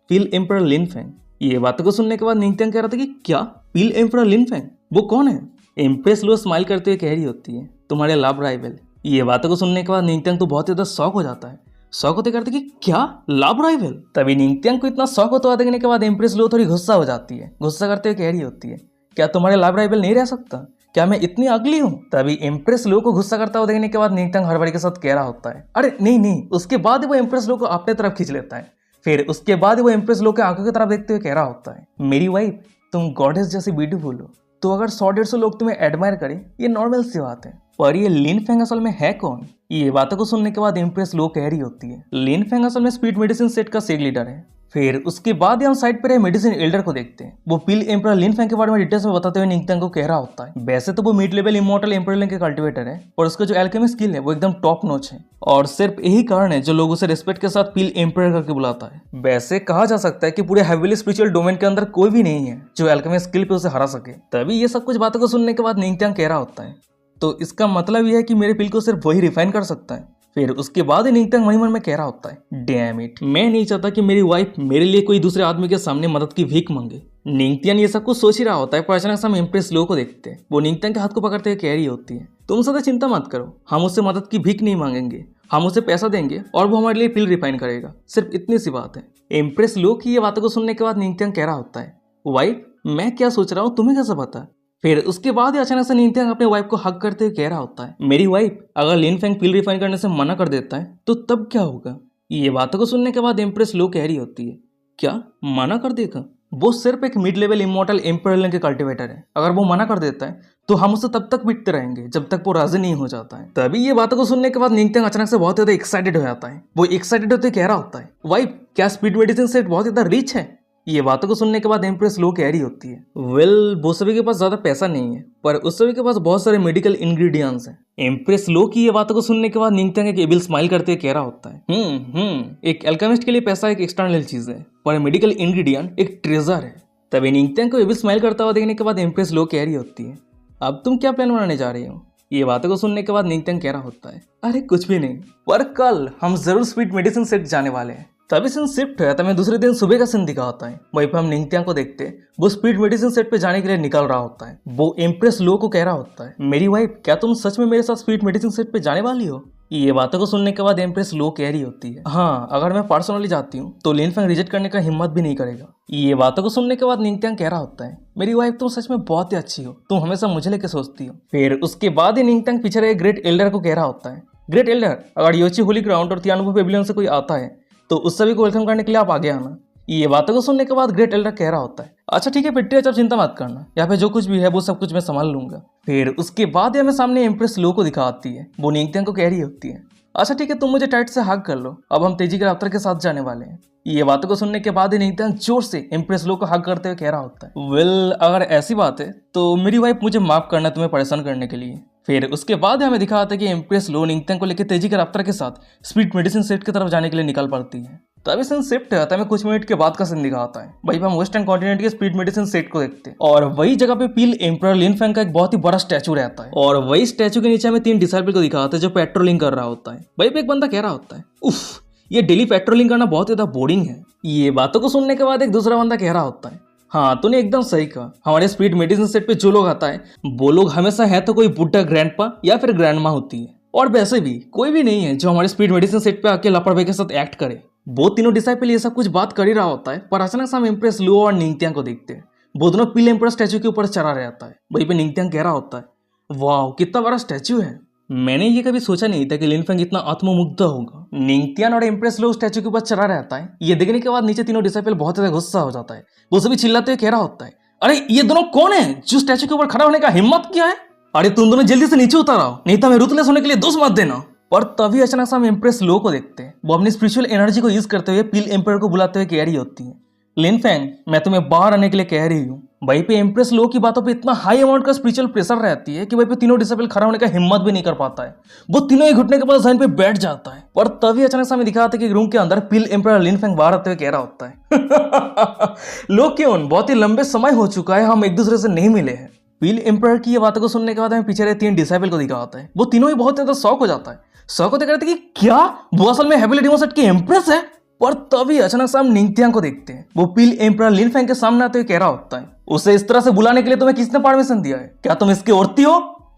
पील एम्परर लिनफेंग। ये बातों को सुनने के बाद निंगत्यांग कह रहा था कि क्या पील एम्परर लिनफेंग वो कौन है? इम्प्रेस लो स्माइल करते हुए कह रही होती है तुम्हारे लव राइवल। ये बातों को सुनने के बाद निंगत्यांग तो बहुत ज्यादा शॉक हो जाता है, शॉक होते करते कि क्या लव राइवल? तभी निंगत्यांग को इतना शॉक होता देखने के बाद इम्प्रेस लो थोड़ी गुस्सा हो जाती है, गुस्सा करते हुए कह रही होती है क्या तुम्हारे लव राइवल नहीं रह सकता? क्या मैं इतनी अगली हूँ? तभी इम्प्रेस लो को गुस्सा करता हुआ देखने के बाद निंगत्यांग हड़बड़ी के साथ कह रहा होता है अरे नहीं। उसके बाद वो इम्प्रेस लो को अपने तरफ खींच लेता है। फिर उसके बाद वो इम्प्रेस लो के आंखों की तरफ देखते हुए कह रहा होता है मेरी वाइफ तुम गॉडेस जैसी ब्यूटीफुल हो, तो अगर 100-150 लोग तुम्हें एडमायर करें ये नॉर्मल सी बात है, पर ये लिनफेंग असल में है कौन? ये बातों को सुनने के बाद इम्प्रेस लो कह रही होती है लिनफेंग असल में स्पीड मेडिसिन सेट का सेग लीडर है। फिर उसके बाद हम साइड पर मेडिसिन एल्डर को देखते हैं, वो पिल एम्परर लिनफेंग के बारे में डिटेल्स में बताते हुए निंगत्यांग को कह रहा होता है वैसे तो वो mid level immortal emperor link के कल्टिवेटर है और उसका जो एल्केमी स्किल है वो एकदम टॉप नॉच है और सिर्फ यही कारण है जो लोग उसे रिस्पेक्ट के साथ पिल एम्परर करके बुलाता है। वैसे कहा जा सकता है कि पूरे हेवीली स्पिरिचुअल डोमेन के अंदर कोई भी नहीं है जो एल्केमी स्किल पे उसे हरा सके। तभी ये सब कुछ बातों को सुनने के बाद निंगत्यांग कह रहा होता है तो इसका मतलब यह है कि मेरे पिल को सिर्फ वही रिफाइन कर सकता है, फिर उसके बाद निंगत्यांग मन ही मन में कह रहा होता है, डैम इट, मैं नहीं चाहता कि मेरी वाइफ मेरे लिए कोई दूसरे आदमी के सामने मदद की भीख मांगे। निंगत्यांग ये सब कुछ सोच ही रहा होता है, पर अचानक से हम इम्प्रेस लो को देखते हैं। वो निंगत्यांग के हाथ को पकड़ते हुए कह रही होती है, तुम ज्यादा चिंता मत करो, हम उससे मदद की भीख नहीं मांगेंगे, हम उसे पैसा देंगे और वो हमारे लिए पिल रिफाइन करेगा, सिर्फ इतनी सी बात है। इम्प्रेस लो की ये बातों को सुनने के बाद निंगत्यांग कह रहा होता है, वाइफ मैं क्या सोच रहा हूँ तुम्हें कैसे पता। फिर उसके बाद ही अचानक से निंगत्यांग अपने वाइफ को हक करते हुए कह रहा होता है, मेरी वाइफ अगर लिन फेंग पिल रिफाइन करने से मना कर देता है तो तब क्या होगा। ये बातों को सुनने के बाद इम्प्रेस लो कह रही होती है, क्या मना कर देगा, वो सिर्फ एक मिड लेवल इमोर्टल एम्परल के कल्टिवेटर है, अगर वो मना कर देता है तो हम उससे तब तक पिटते रहेंगे जब तक वो राजी नहीं हो जाता है। तभी ये बातों को सुनने के बाद निंगत्यांग अचानक से बहुत ज्यादा एक्साइटेड हो जाता है। वो एक्साइटेड होते कह रहा होता है, वाइफ क्या स्पीड मेडिसिन सेट बहुत ज्यादा रिच है। ये बातों को सुनने के बाद एम्प्रेस लो कह रही होती है, वेल वो सभी के पास ज्यादा पैसा नहीं है, पर उस सभी के पास बहुत सारे मेडिकल इंग्रेडिएंट्स हैं। एम्प्रेस लो की ये बातों को सुनने के बाद निंगत्यांग एक एविल स्माइल करते हुए कह रहा होता है, एक अल्केमिस्ट के लिए पैसा एक एक्सटर्नल चीज है, पर मेडिकल इंग्रेडिएंट एक ट्रेजर है। तभी निंगत्यांग को एविल स्माइल करता हुआ देखने के बाद एम्प्रेस लो कह रही होती है, अब तुम क्या प्लान बनाने जा रही हो। ये बातों को सुनने के बाद निंगत्यांग कह रहा होता है, अरे कुछ भी नहीं, पर कल हम जरूर स्पीड मेडिसिन सेट जाने वाले हैं। तभी सीन शिफ्ट है, तभी दूसरे दिन सुबह का सीन दिखा होता है। वहीं पे हम निंगत्यांग को देखते हैं, वो स्पीड मेडिसिन सेट पे जाने के लिए निकल रहा होता है। वो इम्प्रेस लो को कह रहा होता है, मेरी वाइफ क्या तुम सच में मेरे साथ स्पीड मेडिसिन सेट पे जाने वाली हो। ये बातों को सुनने के बाद इम्प्रेस लो कह रही होती है, हाँ अगर मैं पर्सनली जाती हूँ तो लिन फेंग रिजेक्ट करने का हिम्मत भी नहीं करेगा। ये बातों को सुनने के बाद निंगत्यांग कह रहा होता है, मेरी वाइफ तुम सच में बहुत ही अच्छी हो, तुम हमेशा मुझे लेके सोचती हो। फिर उसके बाद ही निंगत्यांग पीछे रहे ग्रेट एल्डर को कह रहा होता है, ग्रेट एल्डर अगर योची होली ग्राउंड और तियानबो पेविलियन से कोई आता है तो उस सभी को वेलकम करने के लिए आप आगे आना। ये बातों को सुनने के बाद ग्रेट एल्डर कह रहा होता है, अच्छा ठीक है पिट्टी, अच्छा चिंता मत करना, यहाँ पे जो कुछ भी है वो सब कुछ मैं संभाल लूंगा। फिर उसके बाद हमें सामने इम्प्रेस लो को दिखा आती है। वो निंगत्यांग को कह रही होती है, अच्छा ठीक है तुम मुझे टाइट से हग कर लो, अब हम तेजी के रफ्तार के साथ जाने वाले हैं। ये बातों को सुनने के बाद ही निंगत्यांग जोर से इम्प्रेस लो को हग करते हुए कह रहा होता है, वेल अगर ऐसी बात है तो मेरी वाइफ मुझे माफ करना तुम्हें परेशान करने के लिए। फिर उसके बाद हमें दिखाता है कि इम्प्रेस लो निंगत्यांग को लेकर तेजी के रफ्तार के साथ स्पीड मेडिसिन सेट की तरफ जाने के लिए निकल पड़ती है। तभी सीन शिफ्ट है, हमें कुछ मिनट के बाद का सीन दिखाता है। वहीं पे हम वेस्टर्न कॉन्टिनेंट के स्पीड मेडिसिन सेट को देखते हैं और वही जगह पे पील एम्परर लिन फेंग का एक बहुत ही बड़ा स्टैचू रहता है और वही स्टैचू के नीचे हमें 3 डिसाइपल को दिखाते हैं जो पेट्रोलिंग कर रहा होता है। वहीं पे एक बंदा कह रहा होता है, उफ ये डेली पेट्रोलिंग करना बहुत ज्यादा बोरिंग है। ये बातों को सुनने के बाद एक दूसरा बंदा कह रहा होता है, हाँ तूने एकदम सही कहा, हमारे स्पीड मेडिसिन सेट पे जो लोग आता है वो लोग हमेशा है तो कोई बुड्ढा ग्रैंडपा या फिर ग्रैंडमा होती है, और वैसे भी कोई भी नहीं है जो हमारे स्पीड मेडिसिन सेट पे आके लापरवाही के साथ एक्ट करे। वो तीनों डिसाइपल ये सब कुछ बात कर ही रहा होता है, पर अचानक से हम इम्प्रेस लो और निंगत्यांग को देखते हैं। वो दोनों पीले एम्परर स्टैचू के ऊपर चढ़ा रहता है। वहीं पे निंगत्यांग कह रहा होता है, वाह कितना बड़ा स्टैचू है, मैंने ये कभी सोचा नहीं था कि लिन फेंग इतना आत्ममुग्ध होगा। निंगत्यांग और इम्प्रेस लो स्टैचू के ऊपर चढ़ा रहता है। ये देखने के बाद नीचे तीनों डिसाइपल बहुत ज्यादा गुस्सा हो जाता है। वो सभी चिल्लाते हुए कह रहा होता है, अरे ये दोनों कौन है जो स्टैचू के ऊपर खड़ा होने का हिम्मत किया है, अरे तुम दोनों जल्दी से नीचे उतर आओ, नहीं तो हमें रूथलेस होने के लिए दोष मत देना। पर तभी अचानक से हम इम्प्रेस लो को देखते हैं। वो अपनी स्पिरिचुअल एनर्जी को यूज करते हुए पील एम्परर को बुलाते हुए कह रही होती है, लिन फेंग मैं तुम्हें बाहर आने के लिए कह रही हूँ। वहीं पे इम्प्रेस लो की बातों पे इतना हाई अमाउंट का स्पिरिचुअल प्रेशर रहती है कि वहीं पे तीनों डिसेबल खड़ा होने का हिम्मत भी नहीं कर पाता है। वो तीनों ही घुटने के बाद जमीन पे बैठ जाता है। पर तभी अचानक से हमें दिखाता है कि रूम के अंदर पील एम्परर लिन फेंग बाहर आते हुए कह रहा होता है, लो क्यों बहुत ही लंबे समय हो चुका है हम एक दूसरे से नहीं मिले हैं। पील एम्परर की ये बातों को सुनने के बाद हमें पीछे रहे 3 डिसाइपल को दिखाता है। वो तीनों ही बहुत ज्यादा शौक हो जाता है। शौक होते कहते कि क्या वो असल में हेविली डिमोसेट की एम्प्रेस है। पर तभी अचानक से हम निंगत्यांग को देखते हैं। वो पील एम्परर लिन फेंग के सामने आते हुए कह रहा होता है, उसे इस तरह से बुलाने के लिए तुम्हें किसने परमिशन दिया है, क्या तुम इसके औरती हो।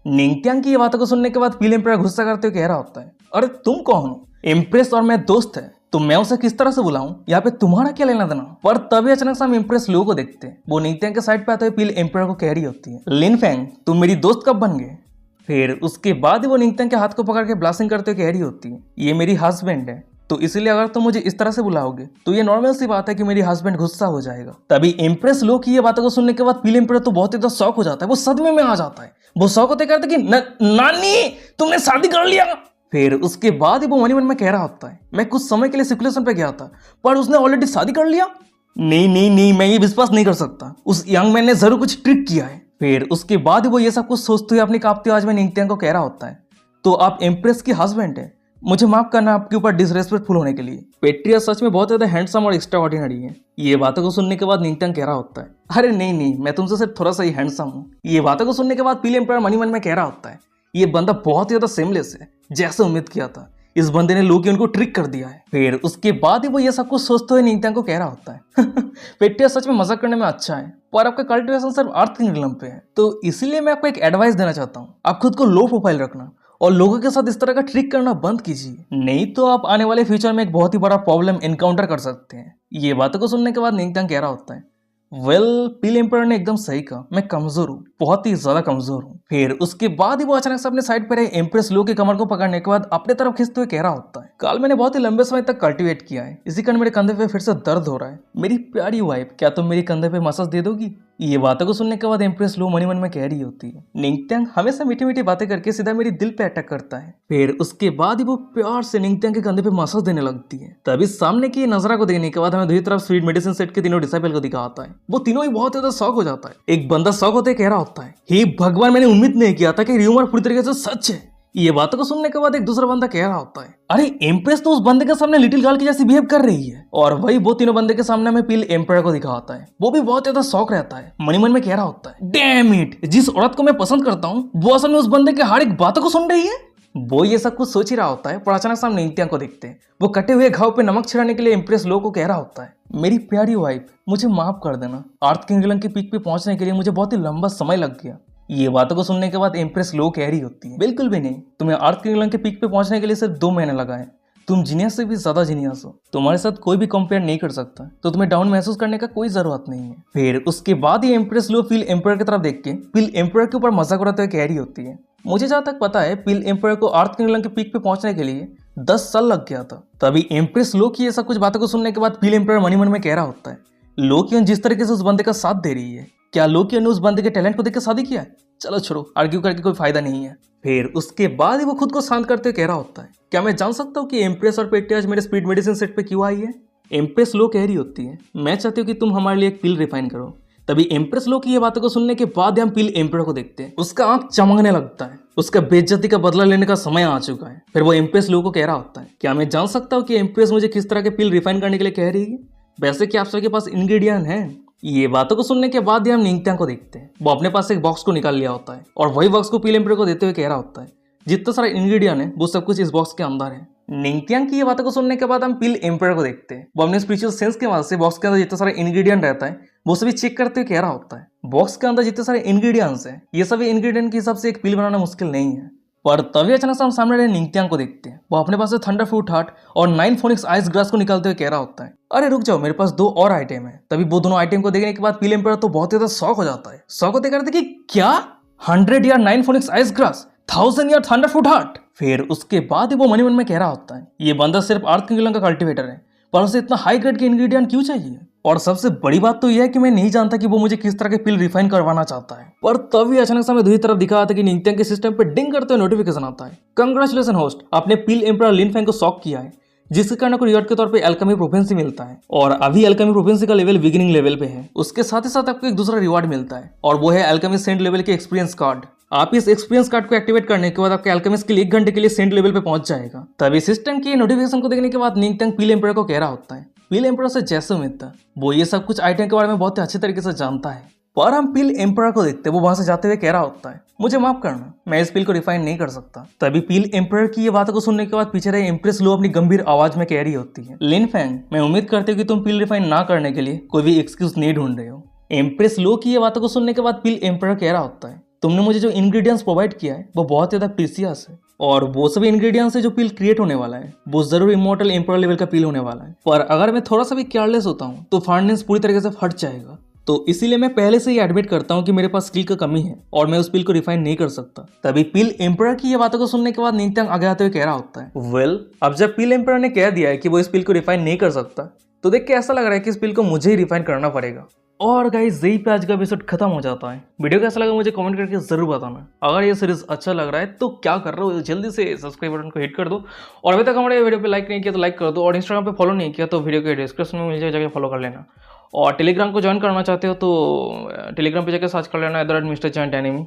निंगत्यांग की ये बातों को सुनने के बाद पील एम्परर गुस्सा करते हुए कह रहा होता है, अरे तुम कौन हो, इम्प्रेस और मैं दोस्त है तो मैं उसे किस तरह से बुलाऊं, यहाँ पे तुम्हारा क्या लेना देना। पर तभी अचानक से हम इम्प्रेस लो को देखते हैं। वो निंगत्यांग के साइड पे आते हुए पील एम्परर को कह रही होती है, लिन फेंग तुम मेरी दोस्त कब बन गए। फिर उसके बाद वो निंगत्यांग के हाथ को पकड़ के ब्लास्टिंग करते हुए कह रही होती है, ये मेरी हस्बैंड है तो इसीलिए अगर तुम मुझे इस तरह से बुलाओगे तो ये नॉर्मल सी बात है कि मेरी हस्बैंड गुस्सा हो जाएगा। तभी इम्प्रेस लो की ये बातों को सुनने के बाद पील एम्परर तो बहुत ज्यादा शौक हो जाता है। वो सदमे में आ जाता है। वो शौक होते कहते कि नानी तुमने शादी कर लिया। फिर उसके बाद ही वो मन ही मन में कह रहा होता है, मैं कुछ समय के लिए सिकुलेशन पे गया था पर उसने ऑलरेडी शादी कर लिया। नहीं नहीं नहीं, मैं ये विश्वास नहीं कर सकता, उस यंग मैन ने जरूर कुछ ट्रिक किया है। फिर उसके बाद वो ये सब कुछ सोचते हुए अपनी कांपती आवाज में निंगत्यांग को कह रहा होता है, तो आप एम्प्रेस की हस्बैंड है, मुझे माफ करना आपके ऊपर डिसरेस्पेक्टफुल होने के लिए। पेट्रिया सच में बहुत ज्यादा हैंडसम और एक्स्ट्रा ऑर्डिनरी है। ये बातों को सुनने के बाद निंगत्यांग कह रहा होता है, अरे नहीं नहीं, मैं तुमसे सिर्फ थोड़ा सा ही हैंडसम हूँ। ये बातों को सुनने के बाद पील एम्परर मन ही मन में कह रहा होता है, ये बंदा बहुत ज्यादा सेमलेस है, जैसे उम्मीद किया था। इस बंदे ने लोकी उनको ट्रिक कर दिया है। फिर उसके बाद ही वो ये सब कुछ सोचते हुए निंगत्यांग को कह रहा होता है पेट्रिया सच में मजाक करने में अच्छा है, पर आपका कल्टिवेशन सिर्फ अर्थ किंगडम पे है, तो इसीलिए मैं आपको एक एडवाइस देना चाहता हूँ, आप खुद को लो प्रोफाइल रखना और लोगों के साथ इस तरह का ट्रिक करना बंद कीजिए, नहीं तो आप आने वाले फ्यूचर में एक बहुत ही बड़ा प्रॉब्लम एनकाउंटर कर सकते हैं। ये बातों को सुनने के बाद निंगत्यांग कह रहा होता है, वेल पील एम्पर ने एकदम सही कहा, मैं कमजोर हूँ, बहुत ही ज्यादा कमजोर हूँ। फिर उसके बाद ही वो अचानक से अपने साइड पर रहे एम्प्रेस लो के कमर को पकड़ने के बाद अपने तरफ खींचते हुए कह रहा होता है, काल मैंने बहुत ही लंबे समय तक कल्टीवेट किया है, इसी कारण मेरे कंधे पे फिर से दर्द हो रहा है। मेरी प्यारी वाइफ, क्या तुम मेरी कंधे पे मसाज दे दोगी? ये बातों को सुनने के बाद एम्प्रेस लो मनी मन में कह रही होती है, निंगत्यांग हमेशा मीठी मीठी बातें करके सीधा मेरे दिल पे अटैक करता है। फिर उसके बाद ही वो प्यार से निंगत्यांग के कंधे पे मसाज देने लगती है। तभी सामने की नजरा को देखने के बाद हमें दूसरी तरफ स्वीट मेडिसिन सेट के तीनों डिसाइपल को दिखाता है। वो तीनों ही बहुत ज्यादा शॉक हो जाता है। एक बंदा शॉक होते कह रहा होता है, हे भगवान, मैंने उम्मीद नहीं किया था कि र्यूमर पूरी तरीके से सच है। ये बातों को सुनने के बाद एक दूसरा बंदा कह रहा होता है, अरे एम्प्रेस तो उस बंदे के सामने लिटिल गर्ल की जैसी बिहेव कर रही है। और वही वो तीनों बंदे के सामने में पील एम्पर को दिखाता है। वो भी बहुत ज्यादा शौक रहता है, मनी मन में कह रहा होता है, डैम इट, जिस औरत को मैं पसंद करता हूँ वो असल में उस बंदे के हर एक बातों को सुन रही है। वो ये सब कुछ सोच ही रहा होता है, पर अचानक सामने निंगत्यांग को देखते हैं। वो कटे हुए घाव पे नमक छिड़कने के लिए इम्प्रेस लो को कह रहा होता है, मेरी प्यारी वाइफ, मुझे माफ कर देना, अर्थ किंगडम की पीक पे पहुंचने के लिए मुझे बहुत ही लंबा समय लग गया। ये बातों को सुनने के बाद एम्प्रेस लो कह रही होती है, बिल्कुल भी नहीं, तुम्हें अर्थ किंगडम के पीक पे पहुंचने के लिए सिर्फ 2 महीने लगा है। तुम जीनियस से भी ज्यादा जीनियस हो, तुम्हारे साथ कोई भी कंपेयर नहीं कर सकता, तो तुम्हें डाउन महसूस करने का कोई जरूरत नहीं है। फिर उसके बाद ही एम्प्रेस लो पील एम्पर की तरफ देख के पील एम्पर के ऊपर मजाक उड़ाते हुए कह रही होती है, मुझे जहां तक पता है पील एम्पर को अर्थ किंगडम के पीक पे पहुंचने के लिए 10 साल लग गया था। तभी एम्प्रेस लो की ये सब कुछ बातों को सुनने के बाद पील एम्पर मनी मन में कह रहा होता है, लोकियन जिस तरीके से उस बंदे का साथ दे रही है, क्या लोकियन ने उस बंदे के टैलेंट को देख के शादी किया है? चलो छोड़ो, आर्ग्यू करके कोई फायदा नहीं है। फिर उसके बाद ही वो खुद को शांत करते हुए कह रहा होता है, क्या मैं जान सकता हूँ कि एम्प्रेस और पेट्रिया आज मेरे स्पीड मेडिसिन सेट पे क्यों आई है? एम्प्रेस लो कह रही होती है, मैं चाहती हूँ कि तुम हमारे लिए एक पिल रिफाइन करो। तभी एम्प्रेस लो की ये बातों को सुनने के बाद हम पिल एम्पर को देखते हैं। उसका आंख चमकने लगता है, उसका बेइज्जती का बदला लेने का समय आ चुका है। फिर वो एम्प्रेस लो को कह रहा होता है, क्या मैं जान सकता हूँ कि एम्प्रेस मुझे किस तरह के पिल रिफाइन करने के लिए कह रही है? वैसे कि आप सबके पास इंग्रेडिएंट है। ये बातों को सुनने के बाद ही हम निंगत्यांग को देखते हैं। वो अपने पास एक बॉक्स को निकाल लिया होता है और वही बॉक्स को पील एम्पर को देते हुए कह रहा होता है, जितना सारा इंग्रेडिएंट है वो सब कुछ इस बॉक्स के अंदर है। निंगत्यांग की ये बातों को सुनने के बाद हम पील एम्पर को देखते हैं। वो अपने स्पिरिचुअल सेंस के मदद से बॉक्स के अंदर जितना सारा इंग्रेडिएंट रहता है वो सभी चेक करते हुए कह रहा होता है, बॉक्स के अंदर जितने सारे इंग्रेडिएंट्स हैं ये सभी इंग्रेडिएंट के हिसाब से एक पील बनाना मुश्किल नहीं है। पर तभी अचानक से हम सामने रहे निंगत्यांग को देखते हैं। वो अपने पास से थंडर फ्रूट हार्ट और 9 फोनिक्स आइस ग्रास को निकालते हुए कह रहा होता है, अरे रुक जाओ, मेरे पास 2 और आइटम है। तभी वो दोनों आइटम को देखने के बाद पील एम्पर तो बहुत ज्यादा शौक हो जाता है। शौक होते कहते कि क्या 100 या 9 फोनिक्स आइस ग्रास, 1000 या थंडर फ्रूट हार्ट। फिर उसके बाद ही वो मनी मन में कह रहा होता है, ये बंदा सिर्फ अर्थ किंगडम का कल्टिवेटर है, पर उसे इतना हाई ग्रेड के इंग्रेडिएंट क्यों चाहिए? और सबसे बड़ी बात तो यह है कि मैं नहीं जानता कि वो मुझे किस तरह के पिल रिफाइन करवाना चाहता है। पर तभी अचानक से हमें दूसरी तरफ दिखा था कि निंगत्यांग के सिस्टम पे डिंग करते हुए नोटिफिकेशन आता है, कंग्रेचुलेशन होस्ट, आपने पील एम्पर लिनफैंग को शॉक किया है, जिसके कारण को रिवॉर्ड के तौर पे अल्केमी प्रोफेंसी मिलता है। और अभी अल्केमी प्रोफेंसी का लेवल बिगिनिंग लेवल पे है। उसके साथ ही साथ आपको एक दूसरा रिवॉर्ड मिलता है और वो है अल्केमी सेंट लेवल के एक्सपीरियंस कार्ड। आप इस एक्सपीरियंस कार्ड को एक्टिवेट करने के बाद आपके अल्केमी स्किल 1 घंटे के लिए सेंट लेवल पे पहुंच जाएगा। तभी सिस्टम की नोटिफिकेशन को देखने के बाद निंगत्यांग पील एम्पर को कह रहा होता है, पील एम्पर से जैसे उम्मीद था, वो ये सब कुछ आइटम के बारे में बहुत ही अच्छे तरीके से जानता है। पर हम पील एम्पर को देखते वो वहां से जाते हुए कह रहा होता है, मुझे माफ करना, मैं इस पिल को रिफाइन नहीं कर सकता। तभी पील एम्पर की ये बातों को सुनने के बाद पीछे रहे एम्प्रेस लो अपनी गंभीर आवाज में कह रही होती है, लिनफैंग, मैं उम्मीद करती हूँ कि तुम पिल रिफाइन ना करने के लिए कोई भी एक्सक्यूज नहीं ढूंढ रहे हो। एम्प्रेस लो की ये बातों को सुनने के बाद पील एम्पर कह रहा होता है, तुमने मुझे जो इंग्रेडिएंट्स प्रोवाइड किया है वो बहुत ज्यादा प्रीसियस है, और वो सभी इंग्रेडिएंट्स से जो पील क्रिएट होने वाला है वो जरूर इमॉर्टल एम्पर लेवल का पील होने वाला है। पर अगर मैं थोड़ा सा भी केयरलेस होता हूँ तो फार्नेस पूरी तरीके से फट जाएगा। तो इसीलिए मैं पहले से ही एडमिट करता हूँ कि मेरे पास स्किल का कमी है और मैं उस पिल को रिफाइन नहीं कर सकता। तभी पील एम्पर की ये बातों को सुनने के बाद निंगत्यांग आगे आते हुए कह रहा होता है, वेल, अब जब पील एम्पर ने कह दिया है कि वो इस पिल को रिफाइन नहीं कर सकता, तो देख के ऐसा लग रहा है कि इस पिल को मुझे ही रिफाइन करना पड़ेगा। और गाइस, यही पे आज का एपिसोड खत्म हो जाता है। वीडियो कैसा लगा मुझे कमेंट करके जरूर बताना। अगर ये सीरीज अच्छा लग रहा है तो क्या कर रहे हो, जल्दी से सब्सक्राइब बटन को हिट कर दो, और अभी तक हमारे वीडियो पे लाइक नहीं किया तो लाइक कर दो, और इंस्टाग्राम पे फॉलो नहीं किया तो वीडियो के डिस्क्रिप्शन में मिल जाएगा, जाके फॉलो कर लेना। और टेलीग्राम को ज्वाइन करना चाहते हो तो टेलीग्राम पे जाकर सर्च कर लेना मिस्टर जॉइंट एनिमी,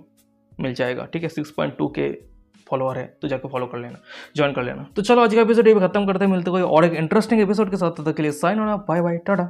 मिल जाएगा, ठीक है। 6.2 के फॉलोअर है तो जाकर फॉलो कर लेना, ज्वाइन कर लेना। तो चलो आज का एपिसोड ये खत्म करते हैं, मिलते कोई और एक इंटरेस्टिंग एपिसोड के साथ, तब तक के लिए साइन होना, बाय बाय, टाटा।